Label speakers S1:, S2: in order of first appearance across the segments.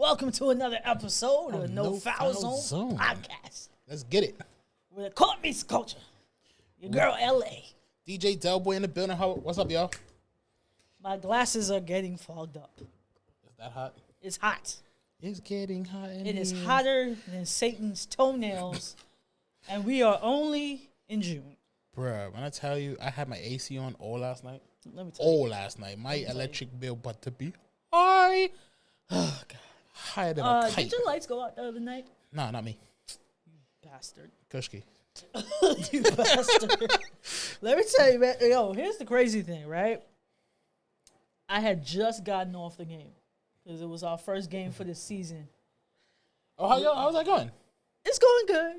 S1: Welcome to another episode of No Foul Zone podcast.
S2: Let's get it.
S1: With Court Meets Culture. Your girl, LA.
S2: DJ Delboy in the building. What's up, y'all?
S1: My glasses are getting fogged up.
S2: Is that hot?
S1: It's hot.
S2: It's getting hot in
S1: It
S2: here.
S1: is hotter than Satan's toenails. And we are only in June.
S2: Bruh, when I tell you, I had my AC on all last night.
S1: Let me tell you.
S2: All last night. My electric bill about to be high.
S1: Oh, God.
S2: Higher than a kite.
S1: Did your lights go out the other night?
S2: No, not me.
S1: Bastard.
S2: Kushki.
S1: You bastard. Let me tell you, man. Yo, here's the crazy thing, right? I had just gotten off the game because it was our first game for the season.
S2: Oh, how's that going?
S1: It's going good.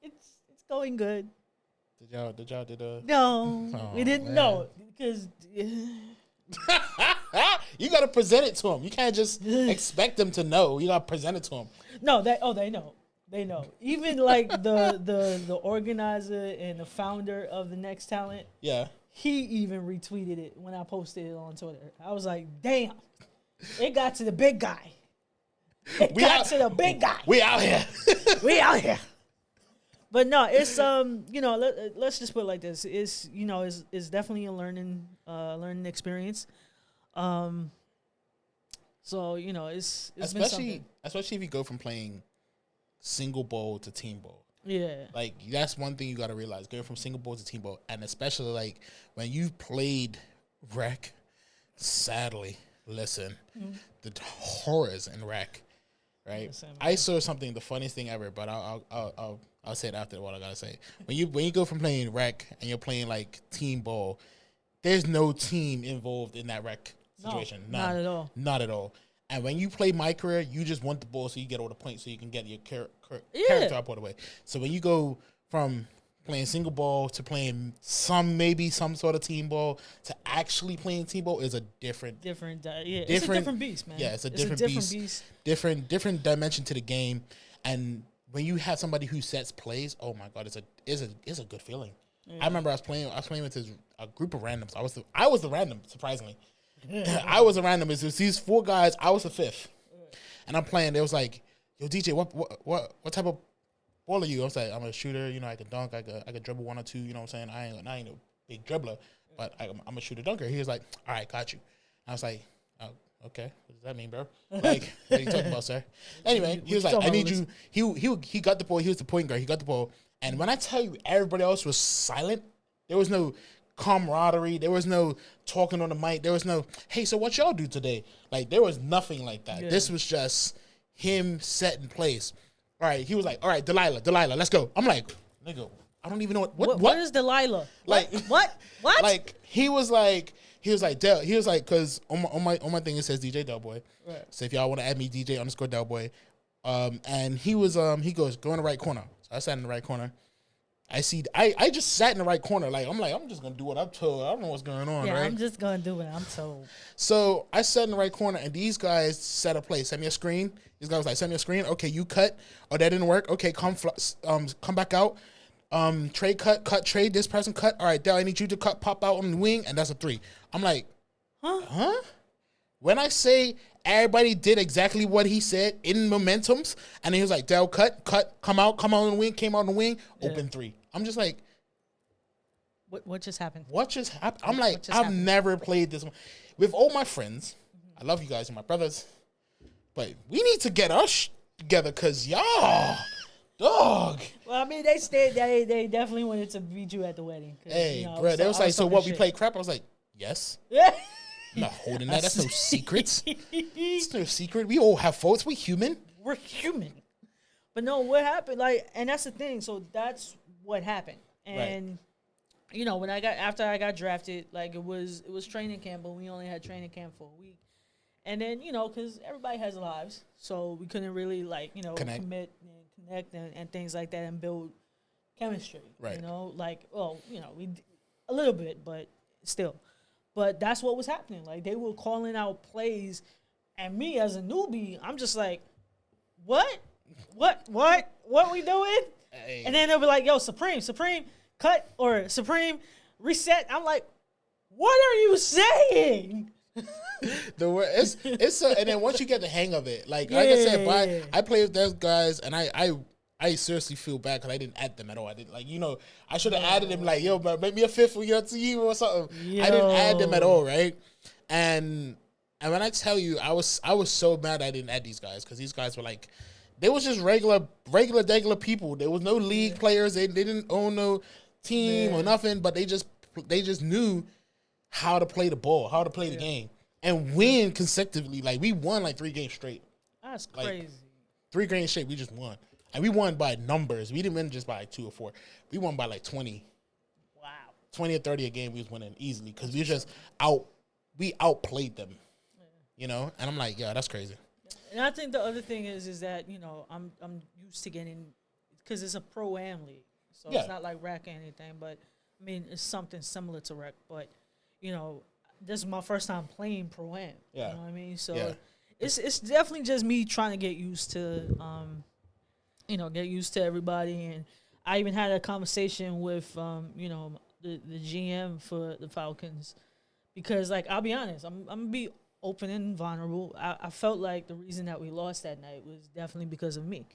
S1: It's going good.
S2: Did y'all
S1: No,
S2: Oh,
S1: we didn't
S2: man.
S1: know because
S2: You gotta present it to them. You can't just expect them to know. You gotta present it to them.
S1: no, they know. They know. Even like the organizer and the founder of the Next Talent,
S2: Yeah.
S1: he even retweeted it when I posted it on Twitter. I was like, damn, it got to the big guy. It got to the big guy.
S2: We out here.
S1: We out here. But no, it's let's just put it like this. It's it's definitely a learning experience. So it's been something.
S2: Especially if you go from playing single ball to team ball.
S1: Yeah.
S2: Like that's one thing you got to realize, going from single ball to team ball, and especially like when you've played rec. Sadly, listen, the horrors in rec, right?
S1: Listen,
S2: I saw something, the funniest thing ever, but I'll say it after what I gotta say. When you go from playing rec and you're playing like team ball, there's no team involved in that rec situation.
S1: No, not at all.
S2: Not at all. And when you play my career, you just want the ball so you get all the points so you can get your
S1: Yeah.
S2: character up all the way. So when you go from playing single ball to playing maybe some sort of team ball to actually playing team ball is a different
S1: It's a different beast, man.
S2: Yeah, it's a different beast. Different dimension to the game. And when you have somebody who sets plays, oh my God, it's a good feeling. Yeah. I remember I was playing with a group of randoms. I was the random, surprisingly. I was a random. It was these four guys. I was the fifth, and I'm playing. They was like, "Yo, DJ, what type of ball are you?" I was like, "I'm a shooter. You know, I can dunk. I can dribble one or two. You know what I'm saying? I ain't a big dribbler, but I'm a shooter dunker." He was like, "All right, got you." I was like, "Oh, okay. What does that mean, bro? Like, what are you talking about, sir?" Anyway, he was like, "I need you." He got the ball. He was the point guard. He got the ball. And when I tell you, everybody else was silent. There was no camaraderie. There was no talking on the mic. There was no, "Hey, so what y'all do today?" Like, there was nothing like that.
S1: Yeah.
S2: This was just him setting plays. All right, he was like, "All right, Delilah, let's go." I'm like, "Nigga, I don't even know
S1: What is Delilah?
S2: Like
S1: what?
S2: Like he was like Del. He was like, because on my thing it says DJ Delboy.
S1: Right.
S2: So if y'all want to add me, DJ_Delboy. And he was he goes, "Go in the right corner." So I sat in the right corner. I just sat in the right corner. Like I'm just gonna do what I'm told. I don't know what's going on,
S1: Yeah,
S2: right?
S1: I'm just gonna do what I'm told.
S2: So I sat in the right corner, and these guys set a play. Send me a screen. These guys was like, "Send me a screen." Okay, you cut. Oh, that didn't work. Okay, come back out. Trade cut trade. This person cut. All right, Del, I need you to pop out on the wing, and that's a 3. I'm like, huh? When I say everybody did exactly what he said in momentums, and he was like, "Del, cut, come out on the wing." Came out on the wing, open 3. I'm just like,
S1: What just happened?
S2: what just happened? I'm like,
S1: just
S2: I've
S1: happened?
S2: never played this one. With all my friends, I love you guys and my brothers, but we need to get us together because y'all, dog.
S1: Well, I mean, they definitely wanted to beat you at the wedding.
S2: Hey, bro, they was like, "So what, we play crap?" I was like, "Yes."
S1: Yeah.
S2: I'm not holding that. That's no secret. It's no secret. We all have faults. We human.
S1: We're human. But no, what happened? Like, and that's the thing. So that's what happened. And when after I got drafted, like it was training camp, but we only had training camp for a week. And then because everybody has lives, so we couldn't really
S2: Connect.
S1: commit and connect and things like that and build chemistry.
S2: Right.
S1: We a little bit, but still. But that's what was happening. Like, they were calling out plays, and me as a newbie, I'm just like, what we doing?
S2: Hey.
S1: And then they'll be like, "Yo, Supreme, cut," or "Supreme, reset." I'm like, what are you saying?
S2: And then once you get the hang of it, like I said, I play with those guys, and I seriously feel bad because I didn't add them at all. I didn't I should have added them like, yo, bro, make me a fifth for your team or something. I didn't add them at all, right? And when I tell you, I was so mad I didn't add these guys because these guys were like, they was just regular people. There was no league players. They didn't own no team or nothing, but they just knew how to play the ball, how to play the game, and win consecutively. Like, we won like 3 games straight.
S1: That's crazy.
S2: 3 games straight, we just won. And we won by numbers. We didn't win just by like 2 or 4. We won by like 20.
S1: Wow.
S2: 20 or 30 a game, we was winning easily because we outplayed them. You know? And I'm like, yeah, that's crazy.
S1: And I think the other thing is that, you know, I'm used to getting, because it's a pro-am league. So it's not like rec or anything, but I mean, it's something similar to rec, but you know, this is my first time playing pro-am.
S2: Yeah.
S1: You know what I mean? So it's definitely just me trying to get used to, get used to everybody. And I even had a conversation with, the GM for the Falcons, because like, I'll be honest, I'm gonna be open and vulnerable. I felt like the reason that we lost that night was definitely because of me.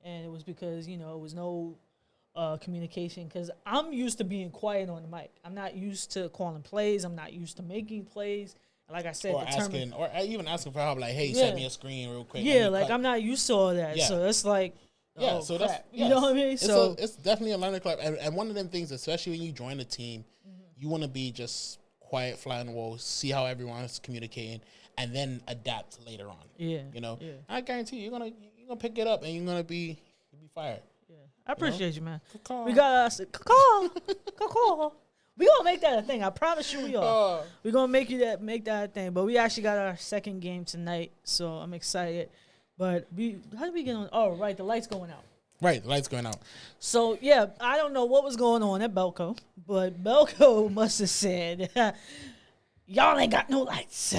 S1: And it was because, it was no communication, because I'm used to being quiet on the mic. I'm not used to calling plays. I'm not used to making plays. And like I said,
S2: or even asking for help, like, hey, send me a screen real quick.
S1: Yeah, like I'm not used to all that. Yeah. So it's like, so crap. That's, you know what I mean?
S2: It's definitely a learning club. And one of them things, especially when you join a team, you want to be just quiet, fly on the wall, see how everyone's communicating, and then adapt later on. Yeah. I guarantee you're gonna pick it up and you're gonna be fired.
S1: Yeah. I appreciate you, man. We got us call. We gonna make that a thing. I promise you we are. We're gonna make that a thing. But we actually got our second game tonight, so I'm excited. But how did we get on? Oh, right, the light's going out.
S2: Right, the light's going out.
S1: So, yeah, I don't know what was going on at Belco, but Belco must have said, y'all ain't got no lights.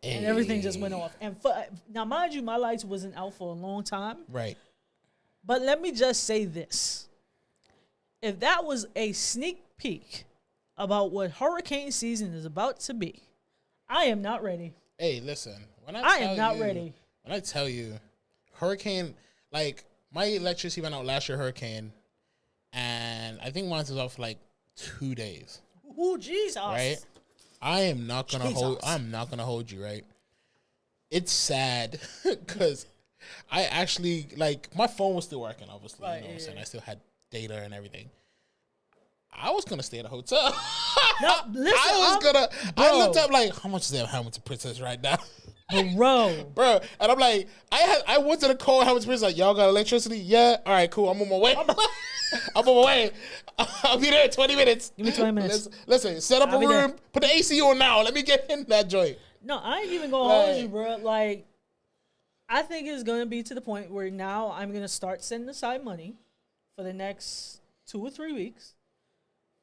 S1: Hey. And everything just went off. And now, mind you, my lights wasn't out for a long time.
S2: Right.
S1: But let me just say this. If that was a sneak peek about what hurricane season is about to be, I am not ready.
S2: Hey, listen.
S1: I am not ready.
S2: When I tell you, hurricane, like, my electricity went out last year, hurricane, and I think mine was off for like 2 days.
S1: Ooh, Jesus!
S2: Right? I'm not gonna hold you. Right? It's sad because I actually, like, my phone was still working. Obviously,
S1: right,
S2: you know what I'm saying. I still had data and everything. I was gonna stay at a hotel.
S1: No, listen,
S2: I looked up like, how much is that Hamilton Princess right now?
S1: Bro,
S2: and I'm like, I went to the call. How much Princess? Like, y'all got electricity? Yeah. All right, cool. I'm on my way. I'm on my way. I'll be there in 20 minutes.
S1: Give me 20 minutes.
S2: Listen, set up a room. There. Put the AC on now. Let me get in that joint.
S1: No, I ain't even gonna hold you, bro. Like, I think it's gonna be to the point where now I'm gonna start setting aside money for the next 2 or 3 weeks,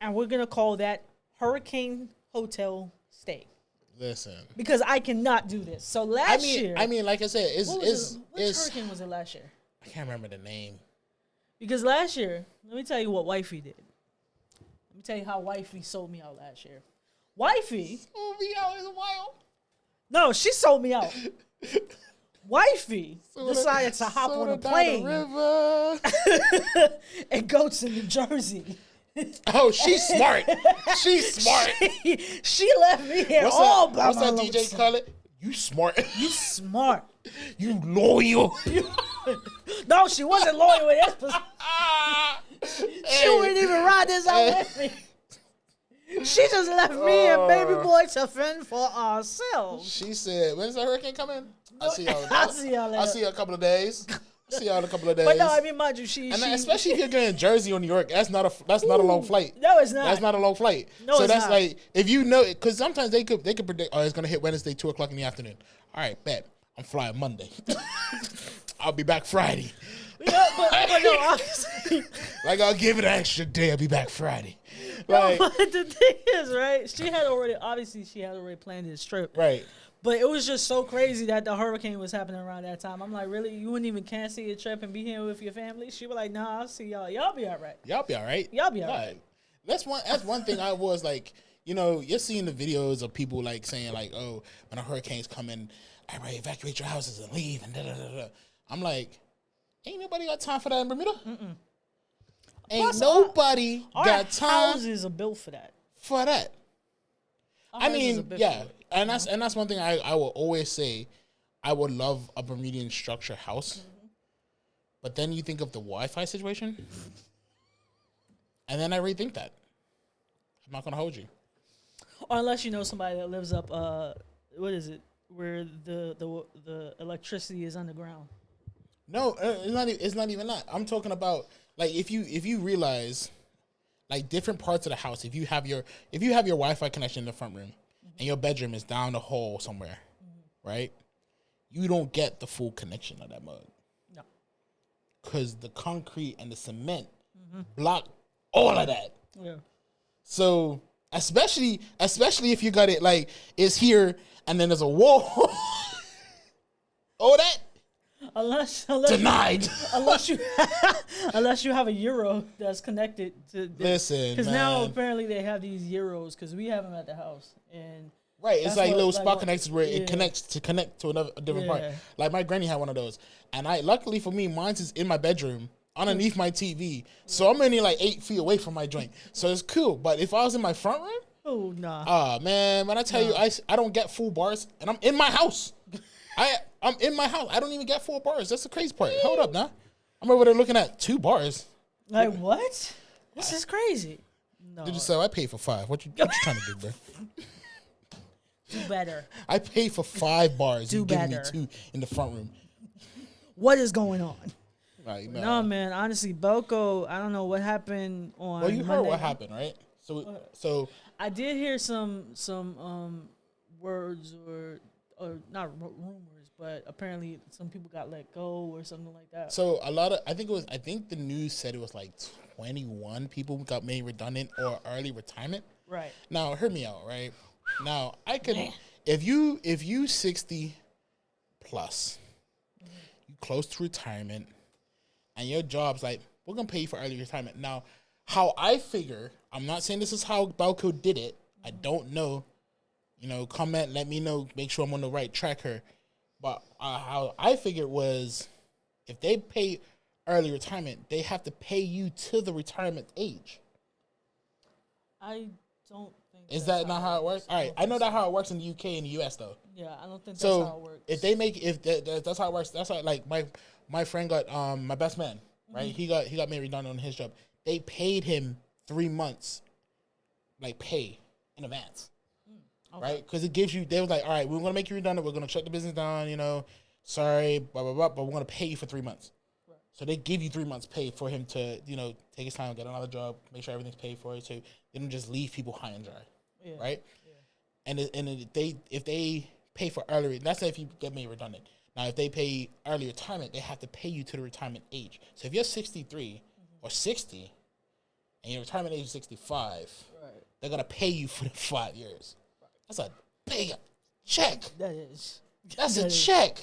S1: and we're gonna call that Hurricane Hotel Stay.
S2: Listen,
S1: because I cannot do this. So last year,
S2: like I said,
S1: which hurricane was it last year?
S2: I can't remember the name.
S1: Because last year, let me tell you what Wifey did. Let me tell you how Wifey sold me out last year. Wifey
S2: sold me out in a while.
S1: No, she sold me out. Wifey decided to hop on a plane and go to New Jersey.
S2: Oh, she's smart. She's smart.
S1: She left me here all by myself.
S2: What's that DJ Khaled? You smart.
S1: You smart.
S2: You loyal.
S1: No, she wasn't loyal with this. She wouldn't even ride this out with me. She just left me and baby boy to fend for ourselves.
S2: She said, when's the hurricane coming? I'll see y'all.
S1: I'll see y'all later.
S2: I'll see you in a couple of days. See y'all in a couple of days.
S1: But no, I mean, mind you,
S2: especially if you're going to Jersey or New York, that's not a long flight.
S1: No, it's not.
S2: That's not a long flight.
S1: No,
S2: so
S1: it's
S2: that's
S1: not.
S2: like, if you know, because sometimes they could predict, oh, it's going to hit Wednesday, 2:00 in the afternoon. All right, bet. I'm flying Monday. I'll be back Friday.
S1: Yeah, but no, honestly.
S2: Like, I'll give it an extra day. I'll be back Friday.
S1: No, but the thing is, right, she had already planned this trip.
S2: Right.
S1: But it was just so crazy that the hurricane was happening around that time. I'm like, really? You wouldn't even cancel your trip and be here with your family? She was like, nah, I'll see y'all. Y'all be all right.
S2: Y'all be all right.
S1: Y'all be all right.
S2: That's one thing I was like, you know, you're seeing the videos of people like saying like, oh, when a hurricane's coming, everybody evacuate your houses and leave and da da da da. I'm like, ain't nobody got time for that in Bermuda. Ain't
S1: Plus,
S2: nobody
S1: Our
S2: got time
S1: houses are built for that.
S2: for that.
S1: Our
S2: I
S1: houses are
S2: mean,
S1: built
S2: yeah,
S1: for it.
S2: and that's one thing I will always say. I would love a Bermudian structure house, but then you think of the Wi-Fi situation, and then I rethink that. I'm not gonna hold you.
S1: Or unless you know somebody that lives up, what is it, where the electricity is underground.
S2: No, it's not even that. I'm talking about like if you realize like different parts of the house. If you have your Wi-Fi connection in the front room, and your bedroom is down the hall somewhere, right? You don't get the full connection of that mug.
S1: No.
S2: Because the concrete and the cement block all of that.
S1: Yeah.
S2: So especially if you got it like it's here and then there's a wall. All that
S1: Unless
S2: denied.
S1: unless you have a Euro that's connected to.
S2: Listen,
S1: because now
S2: man.
S1: apparently they have these Euros because we have them at the house and.
S2: Right, it's
S1: That's
S2: like
S1: what-
S2: little
S1: like
S2: spot
S1: what-
S2: connectors where
S1: yeah.
S2: it connects to a different part.
S1: Yeah.
S2: Like my granny had one of those, and luckily for me, mine's is in my bedroom underneath my TV, so I'm only like 8 feet away from my joint, so it's cool. But if I was in my front room,
S1: Oh nah.
S2: man, when I tell you I don't get full bars, and I'm in my house, I'm in my house, I don't even get full bars. That's the crazy part. Hold up, now, I'm over there looking at 2 bars.
S1: Like what? This is crazy. No.
S2: Did you say I paid for 5? What you trying to do, bro?
S1: Do better.
S2: I paid for 5 bars.
S1: Do
S2: You give me
S1: better.
S2: 2 in the front room.
S1: What is going on?
S2: Like,
S1: No, man. Honestly, Belco, I don't know what happened on.
S2: Well, you heard
S1: Monday.
S2: what happened, right? So
S1: I did hear some words or not rumors, but apparently some people got let go or something like that.
S2: so I think the news said it was like 21 people got made redundant or early retirement.
S1: Right.
S2: Now, hear me out, right? Now, I could if you 60 plus, you close to retirement, and your job's like, we're gonna pay you for early retirement. Now, how I figure, I'm not saying this is how Balco did it. I don't know. You know, comment, let me know, make sure I'm on the right track here. But how I figured was, if they pay early retirement, they have to pay you to the retirement age.
S1: I don't think.
S2: Is
S1: that's
S2: that not how it works? All right, I know that how it works in the UK and the US though.
S1: Yeah, I don't think that's
S2: So
S1: how it works.
S2: if they make that's how it works. That's how like my friend got my best man, right? He got made redundant on his job. They paid him 3 months, like pay in advance, right? Because it gives you. They was like, all right, we're gonna make you redundant. We're gonna shut the business down. You know, sorry, blah blah blah. But we're gonna pay you for 3 months.
S1: Right.
S2: So they give you 3 months pay for him to take his time, get another job, make sure everything's paid for. So they don't just leave people high and dry,
S1: Yeah.
S2: right? And if they pay for early, that's if you get made redundant. Now, if they pay early retirement, they have to pay you to the retirement age. So if you're 63 or 60, and your retirement age is 65,
S1: Right.
S2: they're gonna pay you for the 5 years. That's a big check.
S1: That is.
S2: That's a
S1: That is.
S2: check.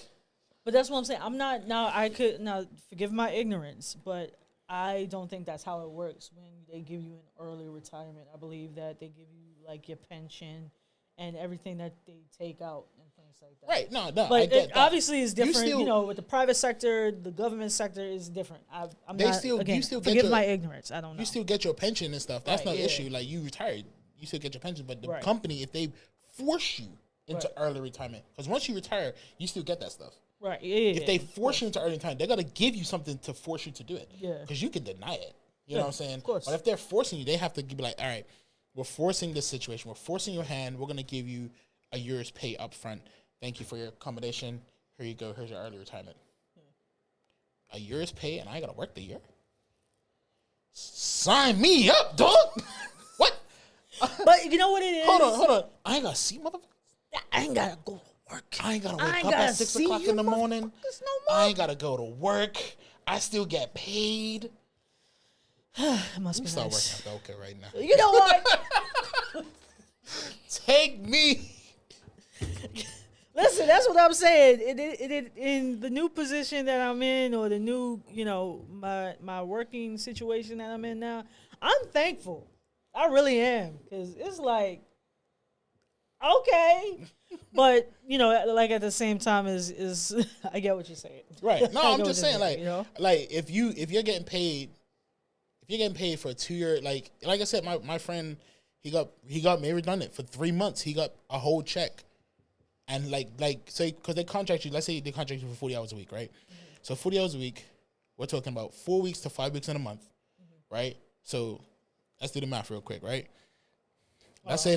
S1: But that's what I'm saying. I'm not now. I could now forgive my ignorance, but I don't think that's how it works when they give you an early retirement. I believe that they give you like your pension and everything that they take out and things like that.
S2: Right? No, I
S1: But
S2: get
S1: it
S2: that.
S1: obviously is different.
S2: still-
S1: you know, with the private sector, the government sector is different. I'm
S2: They
S1: not,
S2: still- you
S1: again,
S2: still get
S1: forgive
S2: your-
S1: my ignorance. I don't know.
S2: You still get your pension and stuff. That's
S1: Right,
S2: no
S1: yeah.
S2: issue. Like you retired, you still get your pension. But the
S1: Right.
S2: company, if they force you into
S1: Right.
S2: early retirement, because once you retire, you still get that stuff.
S1: Right. Yeah.
S2: If they force you into early retirement, they're gonna give you something to force you to do it.
S1: Yeah.
S2: Because you can deny it. You know
S1: Yeah,
S2: what I'm saying?
S1: of course.
S2: But if they're forcing you, they have to be like, all right, we're forcing this situation. We're forcing your hand. We're gonna give you a year's pay up front. Thank you for your accommodation. Here you go. Here's your early retirement. A year's pay, and I gotta work the year. Sign me up, dog. What?
S1: But you know what it is?
S2: Hold on. I ain't gotta see motherfuckers.
S1: I ain't gotta go to work.
S2: I ain't gotta
S1: I
S2: wake
S1: ain't
S2: up
S1: gotta
S2: at 6
S1: see
S2: o'clock
S1: you
S2: in the morning.
S1: motherfuckers no more.
S2: I ain't gotta go to work. I still get paid.
S1: It must be
S2: Start
S1: nice.
S2: working at Belka right now.
S1: You know what?
S2: Take me.
S1: Listen, that's what I'm saying. It in the new position that I'm in, or the new, my working situation that I'm in now. I'm thankful. I really am, because it's like Okay. But, you know, like at the same time is I get what you're saying.
S2: Right. No,
S1: I
S2: I'm
S1: get
S2: just
S1: what you're
S2: saying, like,
S1: you know?
S2: like if you're getting paid, for a 2 year, like I said, my friend, he got made redundant for 3 months. He got a whole check, and like say because they contract you. Let's say they contract you for 40 hours a week, right? Mm-hmm. So 40 hours a week, we're talking about 4 weeks to 5 weeks in a month, right? So let's do the math real quick, right? Let's say.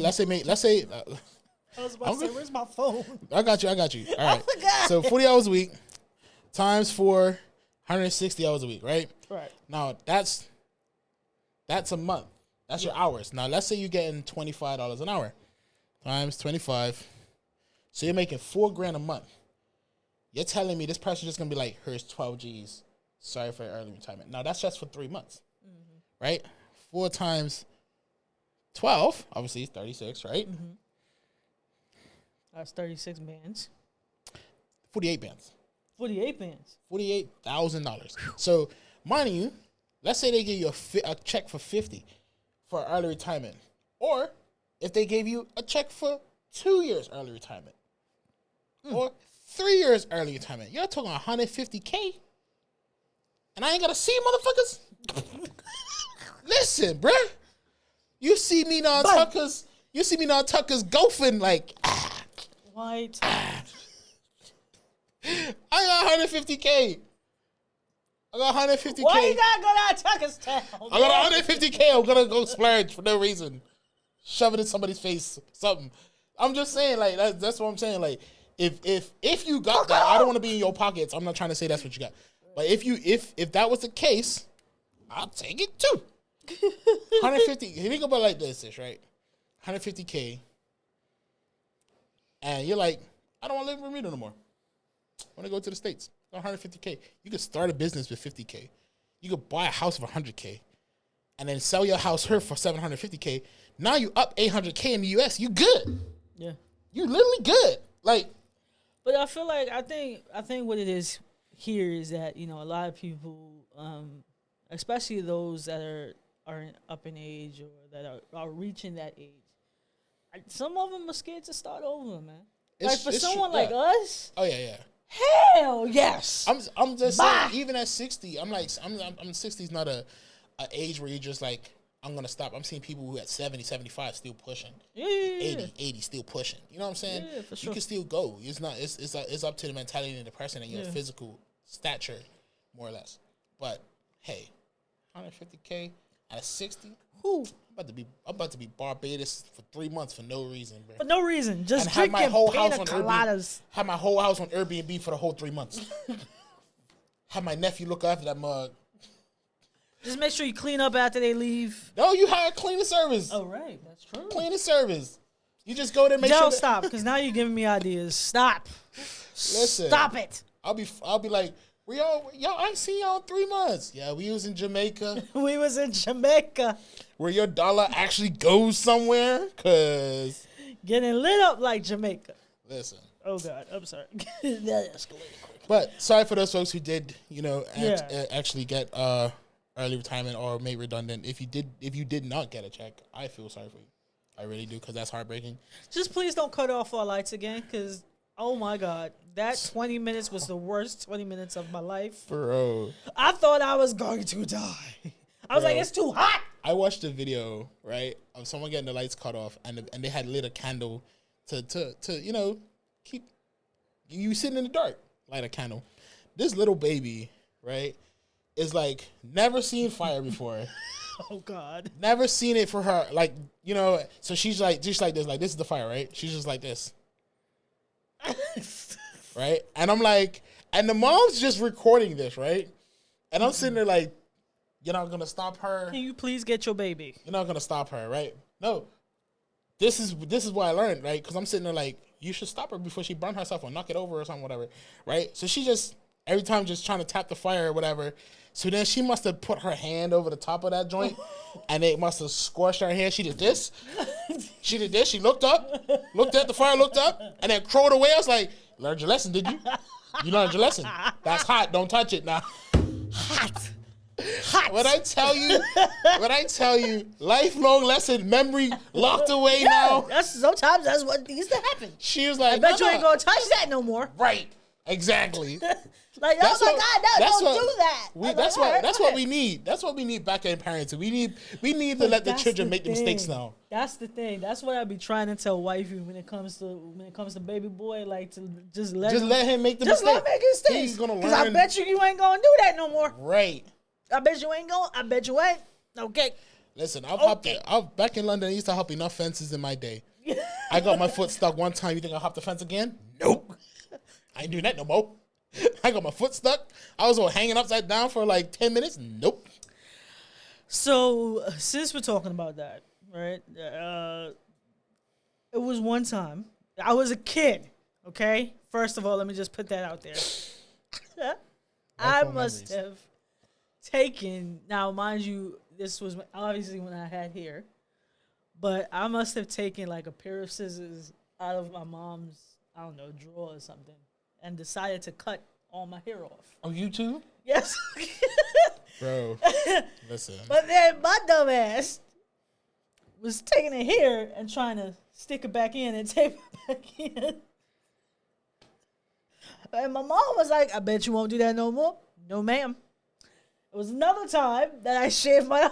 S1: I was about to say, where's my phone?
S2: I got you. All right. So 40 hours a week times 4, 160 hours a week, right?
S1: Right.
S2: Now that's a month. That's your hours. Now let's say you're getting $25 an hour times 25. So you're making $4,000 a month. You're telling me this person just gonna be like, here's 12 G's. Sorry for your early retirement. Now that's just for 3 months, right? 4 times 12, obviously 36, right?
S1: Mm-hmm. That's 36 bands.
S2: 48 bands.
S1: 48 bands.
S2: $48,000. So, mind you, let's say they give you a check for 50 for early retirement, or if they gave you a check for 2 years early retirement, or 3 years early retirement, you're talking $150K, and I ain't gotta see motherfuckers. Listen, bruh, you see me now, Tuckers. You see me now, Tuckers golfing like.
S1: White.
S2: I got $150K. I got $150K.
S1: Why you gotta go down Tucker's town?
S2: I got $150K. I'm gonna go splurge for no reason. Shove it in somebody's face. Something. I'm just saying, like that's what I'm saying. Like if you got that, I don't want to be in your pockets. I'm not trying to say that's what you got. But if that was the case, I'll take it too. 150. Think about it like this, right? 150K. And you're like, I don't want to live in Bermuda no more. I want to go to the States. 150K. You could start a business with 50K. You could buy a house for 100K. And then sell your house here for 750K. Now you up 800K in the US. You good.
S1: Yeah.
S2: You literally good. Like.
S1: But I feel like I think what it is here is that, you know, a lot of people, especially those that are up in age or that are reaching that age, some of them are scared to start over, man. Like for someone like us.
S2: Oh yeah.
S1: Hell yes.
S2: I'm just saying, even at 60, I'm 60 is not a age where you're just like, I'm gonna stop. I'm seeing people who at 70, 75 still pushing.
S1: Yeah.
S2: 80 still pushing. You know what I'm saying?
S1: Yeah, for sure.
S2: You can still go. It's up to the mentality of the person and your physical stature, more or less. But hey, 150K at 60.
S1: Who?
S2: I'm about to be Barbados for 3 months for no reason, bro.
S1: For no reason, just
S2: and
S1: drinking
S2: have my whole house
S1: pina
S2: on
S1: coladas.
S2: Have my whole house on Airbnb for the whole 3 months. Have my nephew look after that mug.
S1: Just make sure you clean up after they leave.
S2: No, you hire cleaning service.
S1: Oh right, that's true.
S2: Cleaning service. You just go there and make
S1: Don't
S2: sure.
S1: Stop, because now you're giving me ideas. Stop.
S2: Listen.
S1: Stop it.
S2: I'll be like, y'all, I ain't seen y'all in 3 months. Yeah, we was in Jamaica.
S1: We was in Jamaica.
S2: Where your dollar actually goes somewhere, cause
S1: getting lit up like Jamaica.
S2: Listen.
S1: Oh God, I'm sorry. That escalated quick.
S2: But sorry for those folks who did, actually get early retirement or made redundant. If you did not get a check, I feel sorry for you. I really do, because that's heartbreaking.
S1: Just please don't cut off our lights again, because oh my God, that 20 minutes was the worst 20 minutes of my life.
S2: Bro,
S1: I thought I was going to die. I was like, it's too hot.
S2: I watched a video, right, of someone getting the lights cut off, and they had lit a candle to keep you sitting in the dark, light a candle. This little baby, right, is like never seen fire before.
S1: Oh God,
S2: never seen it for her. Like, so she's like just like this. Like, this is the fire, right? She's just like this, right? And I'm like, and the mom's just recording this, right? And I'm sitting there like, you're not gonna stop her.
S1: Can you please get your baby?
S2: You're not gonna stop her, right? No. This is what I learned, right? Because I'm sitting there like, you should stop her before she burn herself or knock it over or something, whatever, right? So she just every time just trying to tap the fire or whatever. So then she must have put her hand over the top of that joint, and it must have scorched her hand. She did this. She did this. She looked up, looked at the fire, looked up, and then crowed away. I was like, learned your lesson, did you? You learned your lesson. That's hot. Don't touch it now.
S1: Hot. Hot.
S2: When I tell you, lifelong lesson, memory locked away now.
S1: Sometimes that's what needs to happen.
S2: She was like,
S1: I bet you ain't gonna touch that no more.
S2: Right. Exactly.
S1: Like, oh my God, don't do that.
S2: That's what we need. That's what we need back in parenting. We need to let the children make the mistakes now.
S1: That's the thing. That's what I be trying to tell wifey when it comes to baby boy, like to just let
S2: him make the mistake.
S1: Just let him make mistakes.
S2: He's gonna learn.
S1: Because I bet you ain't gonna do that no more.
S2: Right.
S1: I bet you ain't going. I bet you ain't. Okay.
S2: Listen, I've back in London. I used to hop enough fences in my day. I got my foot stuck one time. You think I'll hop the fence again? Nope. I ain't doing that no more. I got my foot stuck. I was hanging upside down for like 10 minutes. Nope.
S1: So since we're talking about that, right? It was one time. I was a kid. Okay. First of all, let me just put that out there. I must have taken. Now, mind you, this was obviously when I had hair, but I must have taken like a pair of scissors out of my mom's, I don't know, drawer or something, and decided to cut all my hair off.
S2: Oh, you too?
S1: Yes.
S2: Bro, listen.
S1: But then my dumb ass was taking the hair and trying to stick it back in and tape it back in. And my mom was like, I bet you won't do that no more. No, ma'am. It was another time that I shaved my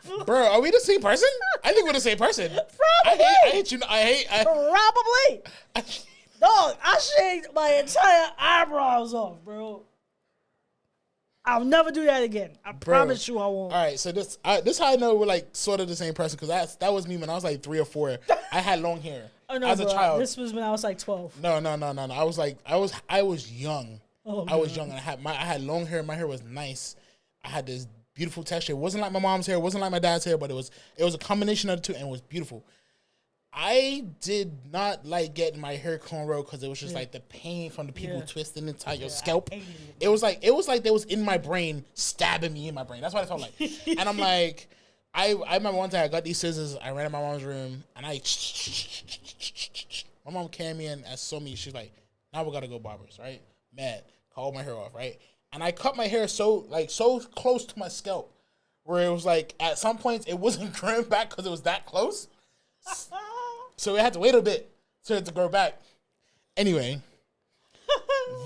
S1: eyebrow.
S2: Bro, are we the same person? I think we're the same person.
S1: Probably.
S2: I hate you.
S1: Probably. Dog, I shaved my entire eyebrows off, bro. I'll never do that again. I promise you I won't.
S2: All right, so this how I know we're like sort of the same person, because that was me when I was like 3 or 4. I had long hair as a child.
S1: This was when I was like 12.
S2: No. I was young.
S1: Oh,
S2: I was young and I had long hair. My hair was nice. I had this beautiful texture. It wasn't like my mom's hair. It wasn't like my dad's hair, but it was a combination of the two, and it was beautiful. I did not like getting my hair cornrowed because it was just like the pain from the people twisting inside your scalp. It was like they was in my brain, stabbing me in my brain. That's what it felt like. And I'm like, I remember one time I got these scissors. I ran in my mom's room and my mom came in and saw me. She's like, now we gotta go barbers, right? Mad, cut my hair off, right? And I cut my hair so close to my scalp, where it was like at some points it wasn't growing back because it was that close. So we had to wait a bit for it to grow back. Anyway,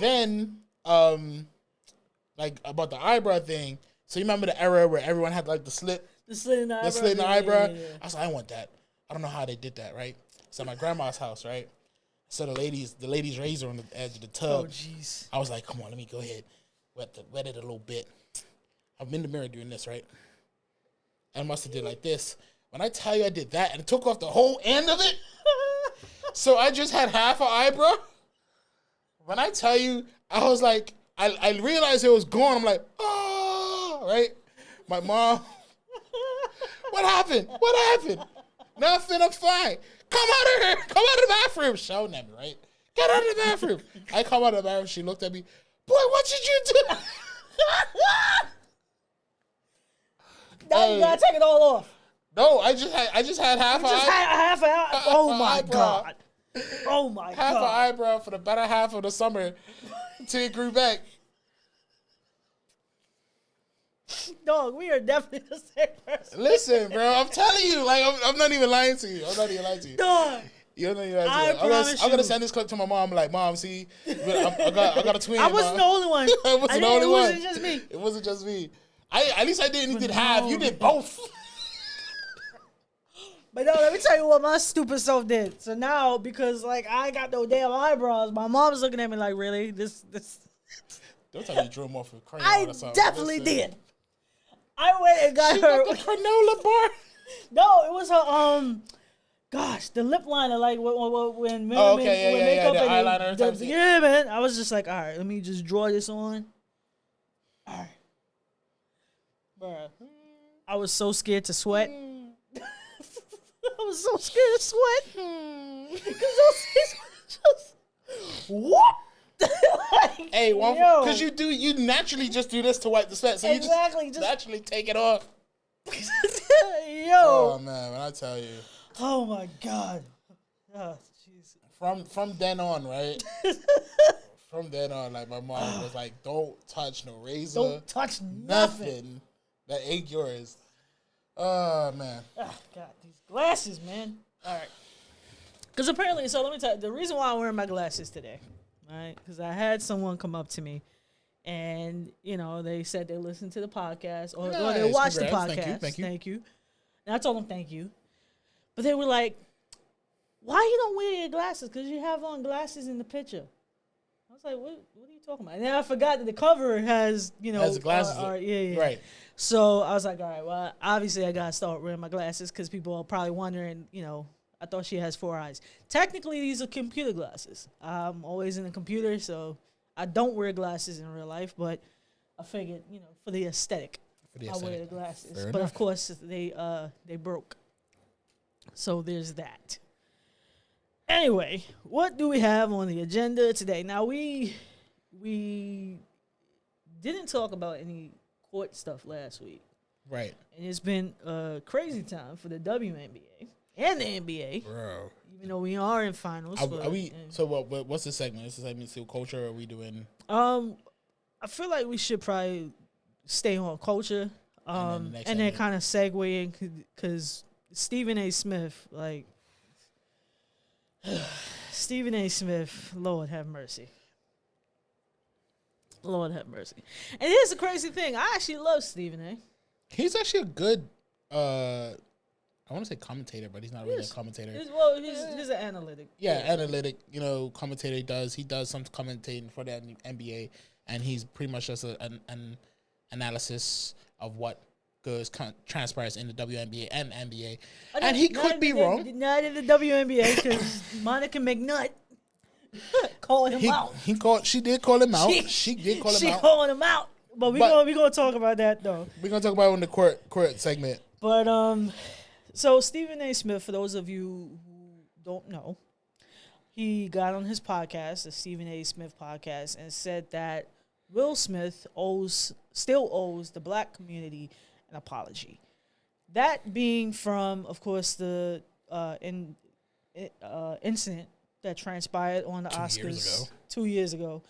S2: then like about the eyebrow thing. So you remember the era where everyone had like the slit in the eyebrow? Yeah. I was like, I want that. I don't know how they did that, right? So at my grandma's house, right? So the ladies razor on the edge of the tub.
S1: Oh jeez.
S2: I was like, come on, let me go ahead, wet it a little bit. I'm in the mirror doing this, right? And I must have did like this. When I tell you I did that and took off the whole end of it, so I just had half an eyebrow. When I tell you, I was like, I realized it was gone. I'm like, oh, right? My mom, what happened? Nothing, I'm fine. Come out of here. Come out of the bathroom. Shouting at me, right? Get out of the bathroom. I come out of the bathroom. She looked at me. Boy, what did you do?
S1: Now you gotta take it all off.
S2: No, I just had half an eyebrow.
S1: Oh my god. Oh my god.
S2: Half an eyebrow for the better half of the summer until it grew back.
S1: Dog, we are definitely the same person.
S2: Listen, bro, I'm telling you, like I'm not even lying to you.
S1: Dog.
S2: You're not even lying to you. I'm gonna send this clip to my mom. Like, Mom, see, I got a twin.
S1: I wasn't the only one.
S2: It wasn't
S1: just me.
S2: It wasn't just me. At least I did half. You did both.
S1: But no, let me tell you what my stupid self did. So now, because like I ain't got no damn eyebrows, my mom's looking at me like, really? This.
S2: Don't tell me you drew them off with crayon.
S1: I definitely did. I went and got her
S2: got the granola bar.
S1: No, it was her gosh, the lip liner, like when makeup
S2: the eyeliner type thing.
S1: Yeah, man. I was just like, all right, let me just draw this on. All right, bruh. I was so scared to sweat. I was so scared to sweat. Because those just whoop. Like,
S2: hey, because you naturally just do this to wipe the sweat, so
S1: exactly,
S2: you just naturally take it off.
S1: Yo.
S2: Oh man, when I tell you.
S1: Oh my god. Oh jeez.
S2: From then on, right? from then on, like my mom was like, "Don't touch no razor,
S1: Don't touch nothing.
S2: that ain't yours." Oh man.
S1: Oh, God, these glasses, man. All right. Because apparently, so let me tell you, the reason why I'm wearing my glasses today, right? Because I had someone come up to me, and they said they listened to the podcast or they watched the podcast. Thank you. And I told them thank you, but they were like, "Why you don't wear your glasses? Because you have on glasses in the picture." I was like, "What are you talking about?" And then I forgot that the cover has
S2: has glasses.
S1: Yeah.
S2: Right.
S1: So I was like, all right, well, obviously I gotta start wearing my glasses because people are probably wondering, I thought she has 4 eyes. Technically, these are computer glasses. I'm always in the computer, so I don't wear glasses in real life, but I figured, for the aesthetic, I wear the glasses.
S2: Fair
S1: but
S2: enough.
S1: of course, they broke. So there's that. Anyway, what do we have on the agenda today? Now, we didn't talk about any court stuff last week.
S2: Right.
S1: And it's been a crazy time for the WNBA and the NBA.
S2: Bro.
S1: Even though we are in finals.
S2: Are we? So what's the segment? Is the segment still culture? Or are we doing?
S1: I feel like we should probably stay on culture. And then kind of segue in because Stephen A. Smith, like Stephen A. Smith, Lord have mercy. Lord have mercy. And here's the crazy thing. I actually love Stephen A.
S2: He's actually a good, I want to say commentator, but he's not really a commentator.
S1: He's an analytic.
S2: Yeah, analytic, commentator. He does some commentating for the NBA, and he's pretty much just an analysis of what transpires in the WNBA and NBA. And he could be wrong.
S1: Not in the WNBA, because Monica McNutt calling him out.
S2: She did call him out. She did call him out.
S1: She calling him out. But we gonna talk about that though.
S2: We're gonna talk about it in the court segment.
S1: But so Stephen A. Smith, for those of you who don't know, he got on his podcast, the Stephen A. Smith podcast, and said that Will Smith still owes the black community an apology. That being from, of course, the incident that transpired on the Oscars 2 years ago